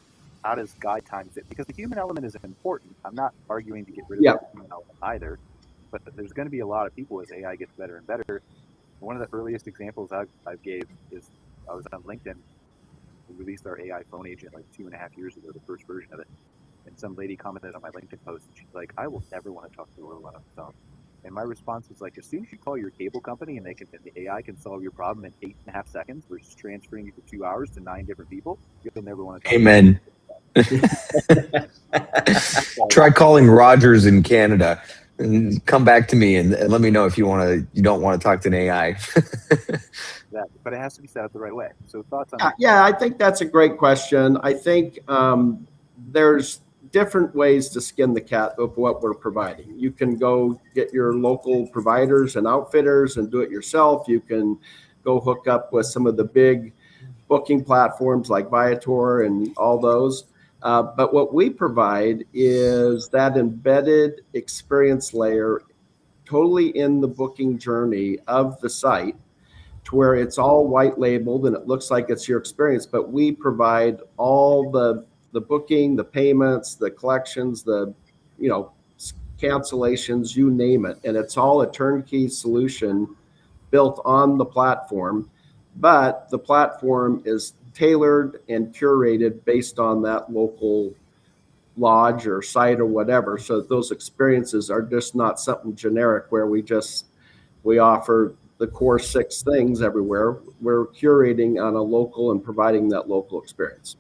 How does Guide Time fit? Because the human element is important. I'm not arguing to get rid of the human element either, but there's going to be a lot of people as AI gets better and better. One of the earliest examples I gave is I was on LinkedIn. We released our AI phone agent like 2.5 years ago, the first version of it. And some lady commented on my LinkedIn post, and she's like, I will never want to talk to Gouelo on the phone. And my response was like, as soon as you call your cable company and the AI can solve your problem in 8.5 seconds versus transferring you for 2 hours to 9 different people, you'll never want to talk Amen. Try calling Rogers in Canada and come back to me and let me know if you don't want to talk to an AI. But it has to be set up the right way. So thoughts on that? Yeah, I think that's a great question. I think there's different ways to skin the cat of what we're providing. You can go get your local providers and outfitters and do it yourself. You can go hook up with some of the big booking platforms like Viator and all those. But what we provide is that embedded experience layer totally in the booking journey of the site, to where it's all white labeled and it looks like it's your experience, but we provide all the booking, the payments, the collections, the cancellations, you name it. And it's all a turnkey solution built on the platform, but the platform is tailored and curated based on that local lodge or site or whatever. So those experiences are just not something generic where we offer the core 6 things everywhere. We're curating on a local and providing that local experience.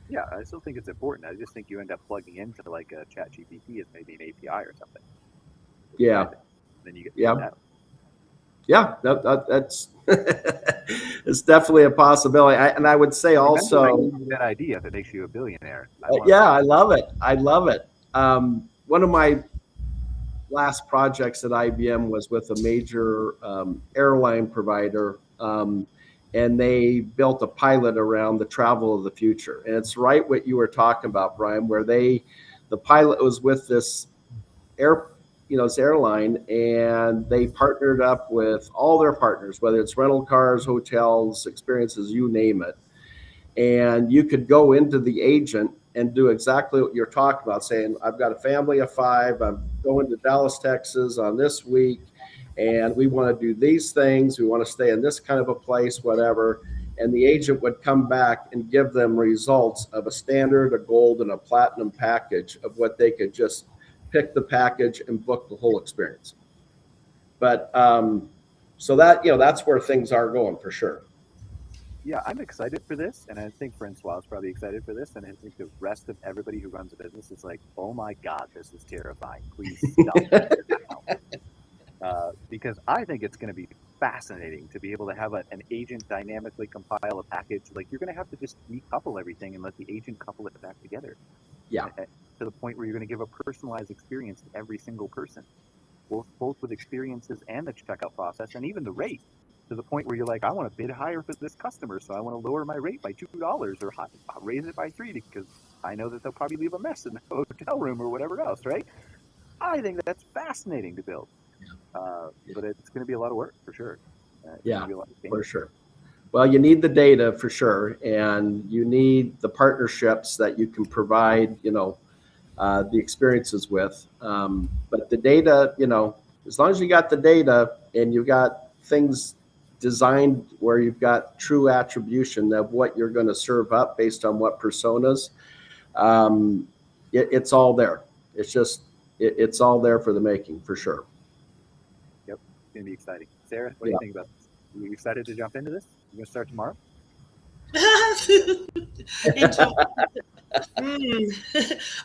Yeah, I still think it's important. I just think you end up plugging into like a ChatGPT as maybe an API or something. Yeah. Then you get that. Yeah, that's it's definitely a possibility. I would say also that idea if it makes you a billionaire. I love it. One of my last projects at IBM was with a major airline provider, and they built a pilot around the travel of the future. And it's right what you were talking about, Brian, where the pilot was with this this airline, and they partnered up with all their partners, whether it's rental cars, hotels, experiences, you name it. And you could go into the agent and do exactly what you're talking about, saying, I've got a family of 5, I'm going to Dallas, Texas on this week, and we want to do these things, we want to stay in this kind of a place, whatever. And the agent would come back and give them results of a standard, a gold, and a platinum package of what they could just pick the package and book the whole experience. But so that, that's where things are going for sure. Yeah, I'm excited for this, and I think Francois is probably excited for this, and I think the rest of everybody who runs a business is like, oh my God, this is terrifying. Please stop. Because I think it's going to be fascinating to be able to have an agent dynamically compile a package. Like, you're going to have to just decouple everything and let the agent couple it back together. Yeah. To the point where you're going to give a personalized experience to every single person, both with experiences and the checkout process, and even the rate. To the point where you're like, I want to bid higher for this customer, so I want to lower my rate by $2 or raise it by $3 because I know that they'll probably leave a mess in the hotel room or whatever else, right? I think that's fascinating to build, but it's going to be a lot of work for sure. Yeah, for sure. Well, you need the data for sure, and you need the partnerships that you can provide, the experiences with. But the data, as long as you got the data and you got things designed where you've got true attribution of what you're going to serve up based on what personas, it's all there. It's just, it's all there for the making for sure. Yep, it's going to be exciting. Sarah, what do you think about this? Are you excited to jump into this? You're going to start tomorrow?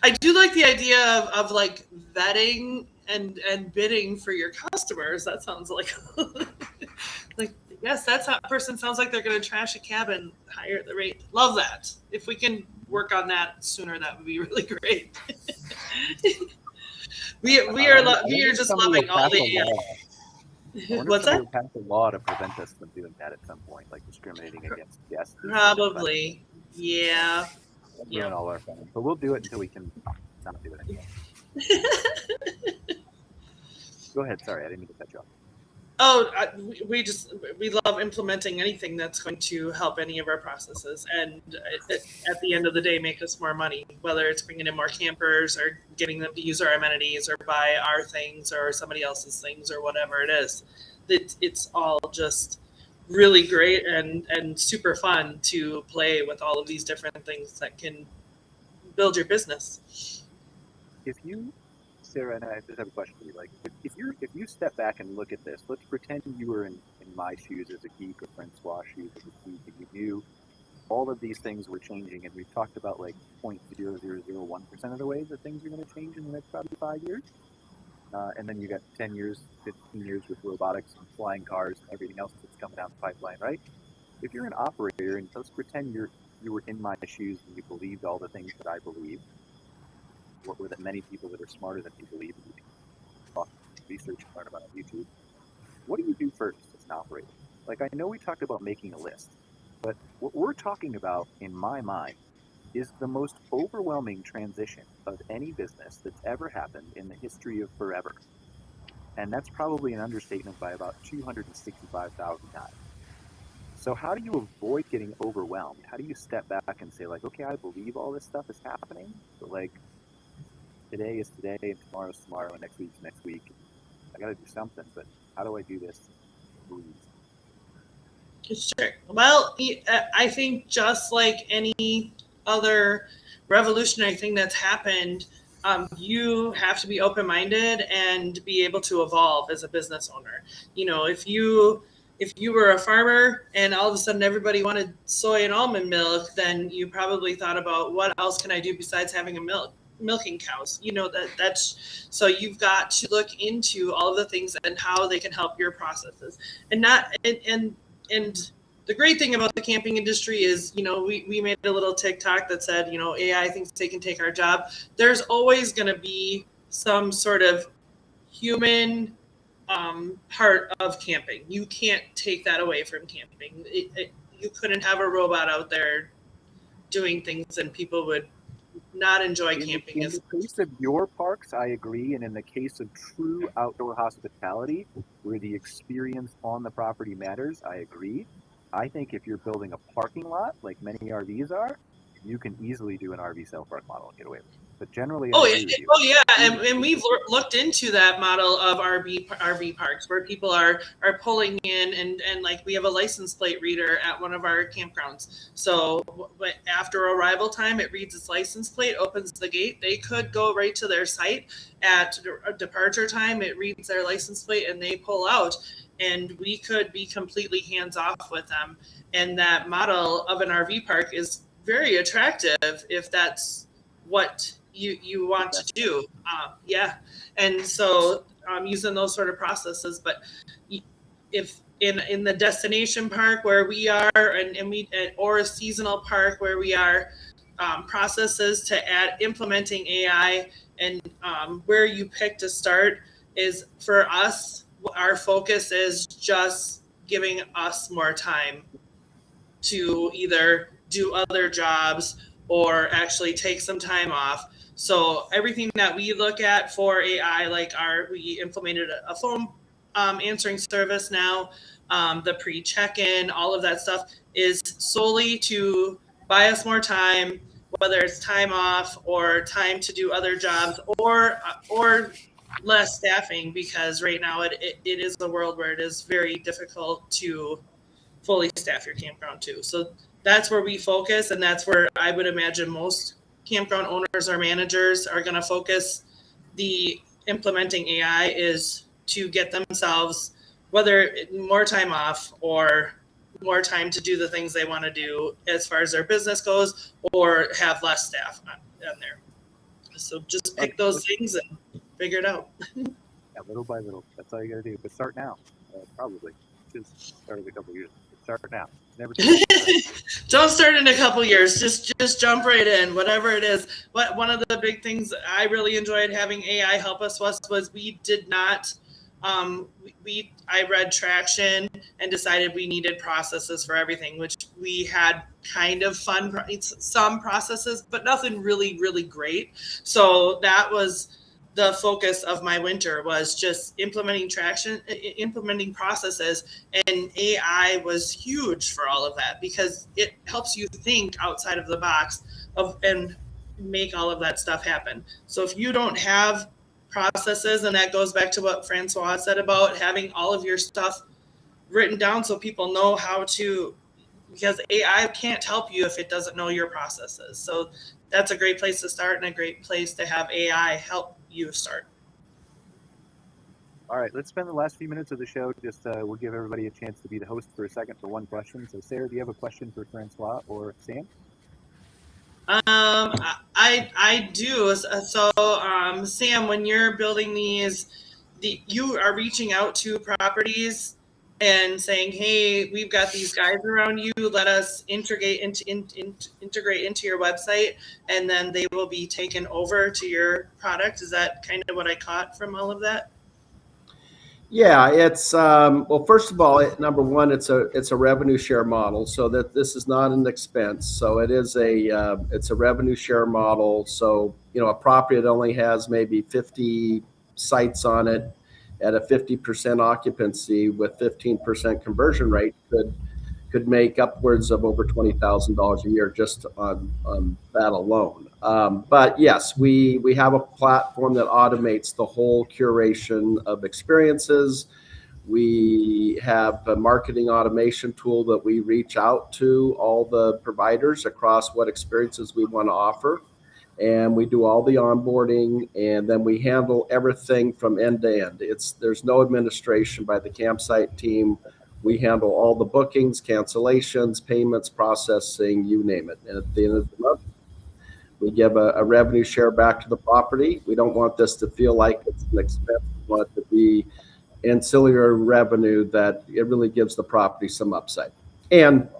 I do like the idea of like vetting and bidding for your customers. That sounds like like, yes, that person sounds like they're going to trash a cabin higher the rate. Love that. If we can work on that sooner, that would be really great. we are just loving all the AI. What's that? We'll pass a law to prevent us from doing that at some point, like discriminating against guests. Probably, yeah. Ruin all our fun, but we'll do it until we can not do it anymore. Go ahead. Sorry, I didn't mean to cut you off. Oh, we love implementing anything that's going to help any of our processes, and at the end of the day, make us more money. Whether it's bringing in more campers or getting them to use our amenities or buy our things or somebody else's things or whatever it is, it's all just really great and super fun to play with all of these different things that can build your business. If you, Sarah, and I just have a question for you. Like, if you step back and look at this, let's pretend you were in my shoes as a geek or Francois' shoes as a geek, and you knew all of these things were changing, and we've talked about like 0.0001% of the ways that things are going to change in the next probably 5 years. And then you got 10 years, 15 years with robotics and flying cars and everything else that's coming down the pipeline, right? If you're an operator, and let's pretend you were in my shoes and you believed all the things that I believe, or that many people that are smarter than me believe, and you can talk, research, and learn about on YouTube, what do you do first as an operator? Like, I know we talked about making a list, but what we're talking about, in my mind, is the most overwhelming transition of any business that's ever happened in the history of forever. And that's probably an understatement by about 265,000 times. So how do you avoid getting overwhelmed? How do you step back and say, like, okay, I believe all this stuff is happening, but like, today is today, and tomorrow is tomorrow, and next week is next week. I got to do something, but how do I do this? Sure. Well, I think just like any other revolutionary thing that's happened, you have to be open-minded and be able to evolve as a business owner. If you were a farmer and all of a sudden everybody wanted soy and almond milk, then you probably thought about what else can I do besides having a milking cows. That's so you've got to look into all of the things and how they can help your processes, and the great thing about the camping industry is, we made a little TikTok that said, AI thinks they can take our job. There's always going to be some sort of human part of camping. You can't take that away from camping. You couldn't have a robot out there doing things and people would not enjoy camping. In the case of your parks, I agree. And in the case of true outdoor hospitality, where the experience on the property matters, I agree. I think if you're building a parking lot, like many RVs are, you can easily do an RV sale park model and get away with it. But generally, and we've looked into that model of RV parks where people are pulling in and like we have a license plate reader at one of our campgrounds. So after arrival time, it reads its license plate, opens the gate. They could go right to their site. At departure time, it reads their license plate and they pull out. And we could be completely hands off with them. And that model of an RV park is very attractive if that's what you want to do. And so using those sort of processes, but if in the destination park where we are or a seasonal park where we are, processes to add implementing AI and where you pick to start is for us, our focus is just giving us more time to either do other jobs or actually take some time off. So everything that we look at for AI, like we implemented a phone answering service now, the pre-check-in, all of that stuff is solely to buy us more time, whether it's time off or time to do other jobs or less staffing, because right now it is a world where it is very difficult to fully staff your campground too. So that's where we focus, and that's where I would imagine most campground owners or managers are going to focus. The implementing AI is to get themselves, whether more time off or more time to do the things they want to do as far as their business goes, or have less staff on there. So just pick those things and figure it out. Yeah, little by little. That's all you got to do. But start now, probably. Just start in a couple of years. Start now. Never. Don't start in a couple years. Just jump right in. Whatever it is. But one of the big things I really enjoyed having AI help us was we did not. I read Traction and decided we needed processes for everything, which we had kind of some processes, but nothing really, really great. So that was the focus of my winter, was just implementing Traction, implementing processes, and AI was huge for all of that because it helps you think outside of the box and make all of that stuff happen. So if you don't have processes, and that goes back to what Francois said about having all of your stuff written down so people know how to, because AI can't help you if it doesn't know your processes. So that's a great place to start and a great place to have AI help you start. All right, let's spend the last few minutes of the show just we'll give everybody a chance to be the host for a second for one question. So Sarah, do you have a question for Francois or Sam? I do. So Sam, when you're building these, you are reaching out to properties and saying, hey, we've got these guys around you, let us integrate into your website, and then they will be taken over to your product. Is that kind of what I caught from all of that? Yeah, it's well, first of all, number one, it's a revenue share model, so that this is not an expense. So it is it's a revenue share model. So a property that only has maybe 50 sites on it at a 50% occupancy with 15% conversion rate could make upwards of over $20,000 a year just on that alone. But yes, we have a platform that automates the whole curation of experiences. We have a marketing automation tool that we reach out to all the providers across what experiences we want to offer. And we do all the onboarding, and then we handle everything from end to end. There's no administration by the campsite team. We handle all the bookings, cancellations, payments, processing, you name it. And at the end of the month, we give a revenue share back to the property. We don't want this to feel like it's an expense. We want it to be ancillary revenue that it really gives the property some upside. And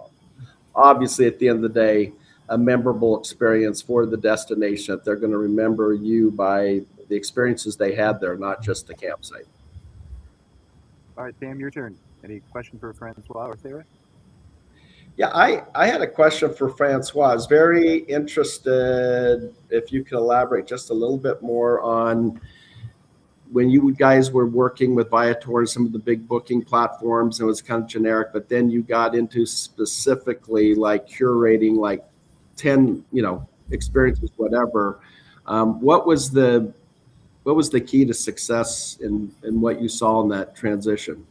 obviously, at the end of the day, a memorable experience for the destination. If they're going to remember you by the experiences they had there, not just the campsite. All right, Sam, your turn. Any question for Francois or Sarah? Yeah, I had a question for Francois. I was very interested if you could elaborate just a little bit more on when you guys were working with Viator and some of the big booking platforms, and it was kind of generic, but then you got into specifically like curating like 10, experiences, whatever. What was the key to success in what you saw in that transition?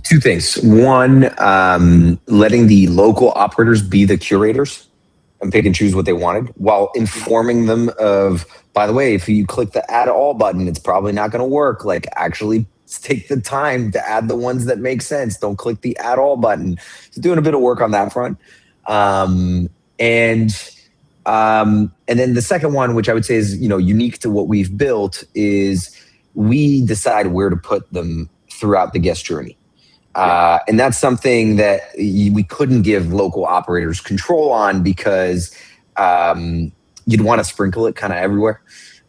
Two things. One, letting the local operators be the curators and pick and choose what they wanted, while informing them of, by the way, if you click the add all button, it's probably not going to work. Like, actually take the time to add the ones that make sense. Don't click the add all button. So doing a bit of work on that front. And then the second one, which I would say is, unique to what we've built, is we decide where to put them throughout the guest journey. And that's something that we couldn't give local operators control on, because you'd want to sprinkle it kind of everywhere.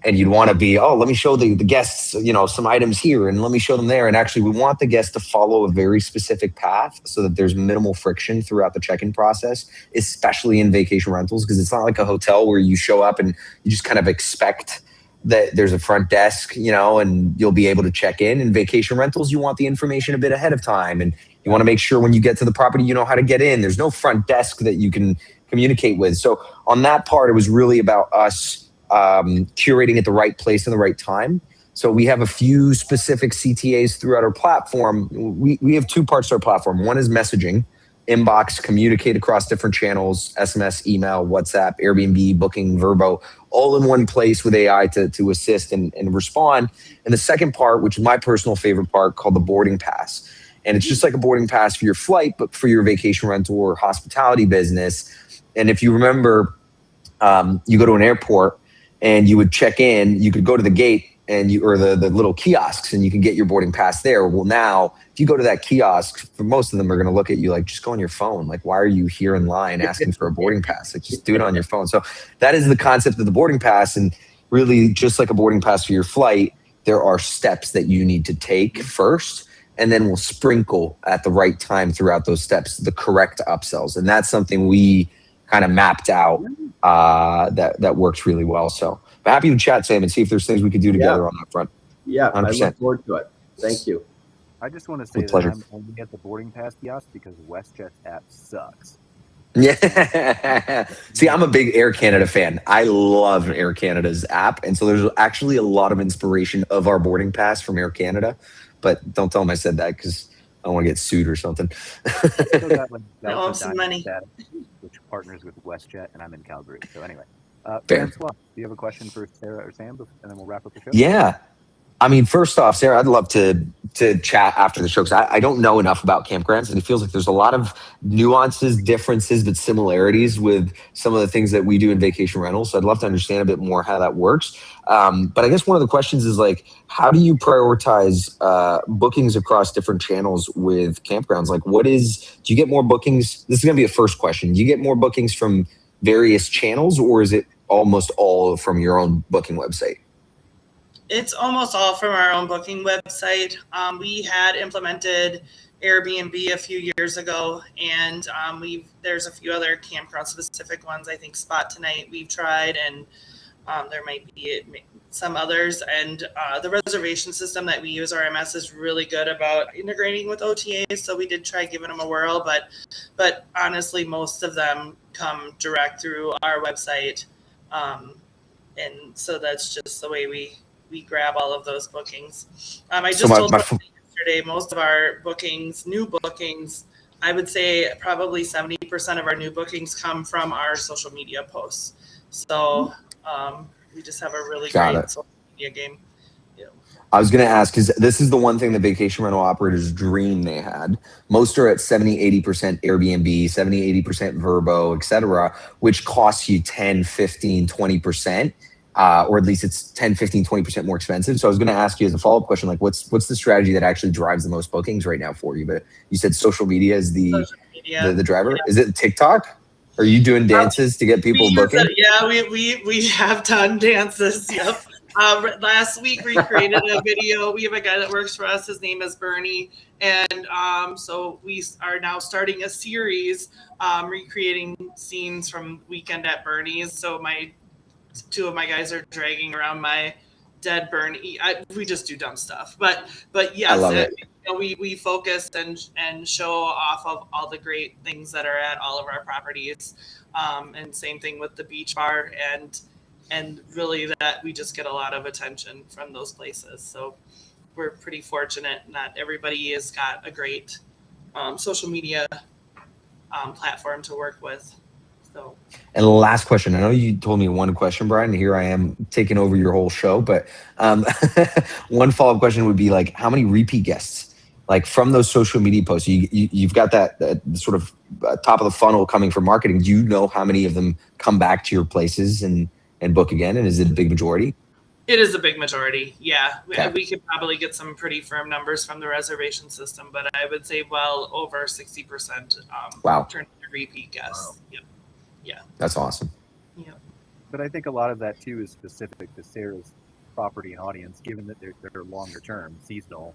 And you'd want to be, let me show the guests, some items here, and let me show them there. And actually, we want the guests to follow a very specific path so that there's minimal friction throughout the check-in process, especially in vacation rentals, because it's not like a hotel where you show up and you just kind of expect that there's a front desk, and you'll be able to check in. In vacation rentals, you want the information a bit ahead of time, and you want to make sure when you get to the property, you know how to get in. There's no front desk that you can communicate with. So on that part, it was really about us curating at the right place and the right time. So we have a few specific CTAs throughout our platform. We have two parts to our platform. One is messaging, inbox, communicate across different channels, SMS, email, WhatsApp, Airbnb, Booking, Vrbo, all in one place with AI to assist and respond. And the second part, which is my personal favorite part, called the boarding pass. And it's just like a boarding pass for your flight, but for your vacation rental or hospitality business. And if you remember, you go to an airport and you would check in, you could go to the gate or the little kiosks, and you can get your boarding pass there. Well, now, if you go to that kiosk, for most of them are going to look at you like, just go on your phone. Like, why are you here in line asking for a boarding pass? Like, just do it on your phone. So that is the concept of the boarding pass. And really, just like a boarding pass for your flight, there are steps that you need to take first, and then we'll sprinkle at the right time throughout those steps the correct upsells. And that's something we kind of mapped out that works really well. So I'm happy to chat, Sam, and see if there's things we could do together on that front. Yeah, 100%. I look forward to it. Thank you. I just want to say that I'm only at the boarding pass kiosk because WestJet's app sucks. Yeah. See, I'm a big Air Canada fan. I love Air Canada's app. And so there's actually a lot of inspiration of our boarding pass from Air Canada. But don't tell them I said that, because I don't want to get sued or something. No, some money. Which partners with WestJet, and I'm in Calgary. So anyway, Francois, do you have a question for Sarah or Sam, and then we'll wrap up the show? Yeah. I mean, first off, Sarah, I'd love to chat after the show, because I don't know enough about campgrounds, and it feels like there's a lot of nuances, differences, but similarities with some of the things that we do in vacation rentals. So I'd love to understand a bit more how that works. But I guess one of the questions is, like, how do you prioritize bookings across different channels with campgrounds? Like, do you get more bookings? This is going to be a first question. Do you get more bookings from various channels, or is it almost all from your own booking website? It's almost all from our own booking website. We had implemented Airbnb a few years ago, and there's a few other campground specific ones. I think Spot Tonight we've tried, and there might be some others. And the reservation system that we use, RMS, is really good about integrating with OTAs. So we did try giving them a whirl, but honestly, most of them come direct through our website, and so that's just the way we grab all of those bookings. I just told yesterday, most of our bookings, new bookings, I would say probably 70% of our new bookings come from our social media posts. So we just have a really great social media game. Yeah. I was going to ask, because this is the one thing that vacation rental operators dream they had. Most are at 70-80% Airbnb, 70-80% Vrbo, et cetera, which costs you 10, 15, 20%. Or at least it's 10, 15, 20% more expensive. So I was going to ask you as a follow-up question, like, what's the strategy that actually drives the most bookings right now for you? But you said social media is the driver. Yeah. Is it TikTok? Are you doing dances to get people booking? Yeah, we have done dances. Yep. Last week we created a video. We have a guy that works for us. His name is Bernie. And so we are now starting a series recreating scenes from Weekend at Bernie's. So two of my guys are dragging around my dead Bernie. We just do dumb stuff. But yes, I love it. We focus and show off of all the great things that are at all of our properties. And same thing with the beach bar and really that we just get a lot of attention from those places. So we're pretty fortunate. Not everybody has got a great social media platform to work with. So. And the last question, I know you told me one question, Brian, and here I am taking over your whole show, but one follow-up question would be like, how many repeat guests, like from those social media posts, you've got that sort of top of the funnel coming from marketing. Do you know how many of them come back to your places and book again? And is it a big majority? It is a big majority. Yeah. Okay. We could probably get some pretty firm numbers from the reservation system, but I would say well over 60% Wow. turn into repeat guests. Wow. Yep. Yeah. That's awesome. Yeah. But I think a lot of that too is specific to Sarah's property and audience, given that they're longer term, seasonal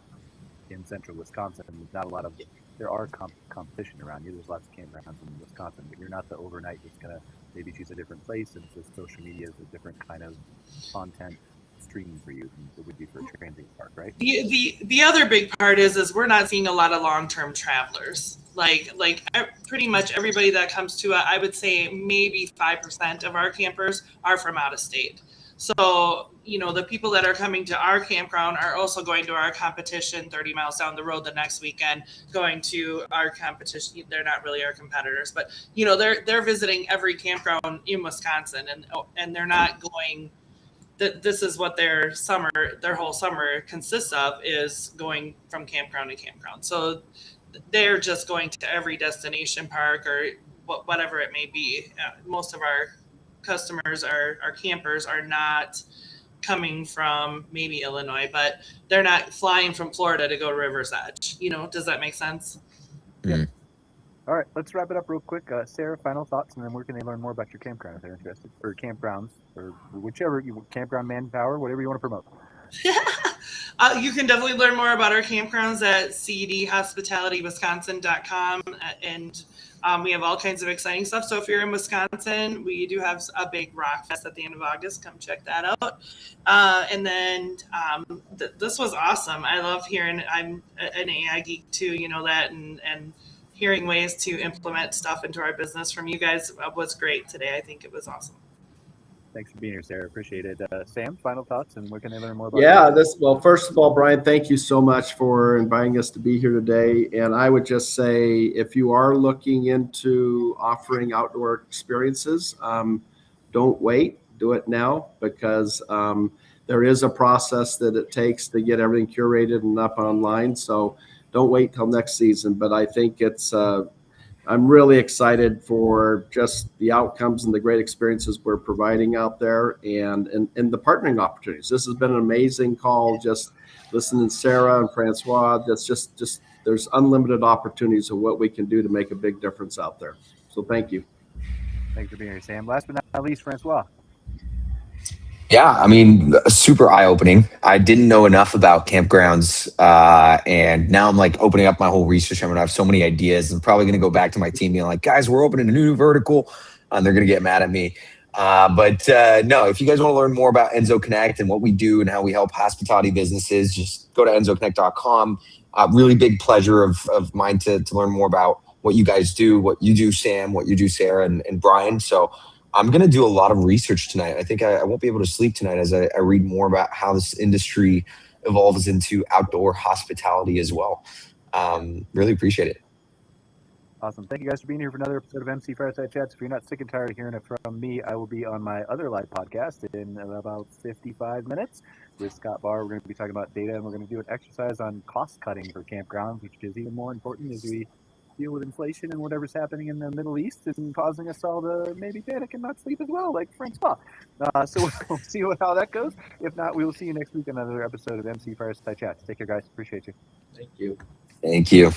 in central Wisconsin. There's not a lot of, there are competition around you. There's lots of campgrounds in Wisconsin, but you're not the overnight that's going to maybe choose a different place, and so social media is a different kind of content stream for you than it would be for a transient park, right? The other big part is we're not seeing a lot of long-term travelers. Like pretty much everybody that comes to I would say maybe 5% of our campers are from out of state. So, the people that are coming to our campground are also going to our competition 30 miles down the road the next weekend, going to our competition. They're not really our competitors, but they're visiting every campground in Wisconsin, and they're not going. This is what their whole summer consists of, is going from campground to campground. So they're just going to every destination park or whatever it may be. Most of our customers, our campers, are not coming from maybe Illinois, but they're not flying from Florida to go to River's Edge. Does that make sense? Yeah. All right, let's wrap it up real quick. Sarah, final thoughts, and then where can they learn more about your campground if they're interested, or campgrounds, or whichever, campground manpower, whatever you want to promote. You can definitely learn more about our campgrounds at cedhospitalitywisconsin.com, and we have all kinds of exciting stuff. So if you're in Wisconsin, we do have a big rock fest at the end of August. Come check that out. And then this was awesome. I love hearing. I'm an AI geek too, that, and hearing ways to implement stuff into our business from you guys was great today. I think it was awesome. Thanks for being here, Sarah. Appreciate it. Sam, final thoughts, and where can they learn more about Well, first of all, Brian, thank you so much for inviting us to be here today. And I would just say, if you are looking into offering outdoor experiences, don't wait. Do it now, because there is a process that it takes to get everything curated and up online. So don't wait till next season. But I think I'm really excited for just the outcomes and the great experiences we're providing out there, and the partnering opportunities. This has been an amazing call. Just listening to Sarah and Francois. That's just there's unlimited opportunities of what we can do to make a big difference out there. So thank you. Thanks for being here, Sam. Last but not least, Francois. Yeah, super eye-opening. I didn't know enough about campgrounds, and now I'm like opening up my whole research. I'm gonna have so many ideas. I'm probably gonna go back to my team being like, guys, we're opening a new vertical, and they're gonna get mad at me. But no, if you guys want to learn more about Enzo Connect and what we do and how we help hospitality businesses, just go to enzoconnect.com. Really big pleasure of mine to learn more about what you guys do, what you do, Sam, what you do, Sarah, and Brian. So I'm going to do a lot of research tonight. I think I won't be able to sleep tonight as I read more about how this industry evolves into outdoor hospitality as well. Really appreciate it. Awesome. Thank you guys for being here for another episode of MC Fireside Chats. If you're not sick and tired of hearing it from me, I will be on my other live podcast in about 55 minutes with Scott Barr. We're going to be talking about data, and we're going to do an exercise on cost cutting for campgrounds, which is even more important as we deal with inflation and whatever's happening in the Middle East and causing us all to maybe panic and not sleep as well, like Francois. So we'll see how that goes. If not, we will see you next week on another episode of MC Fireside Chats. Take care, guys. Appreciate you. Thank you. Thank you.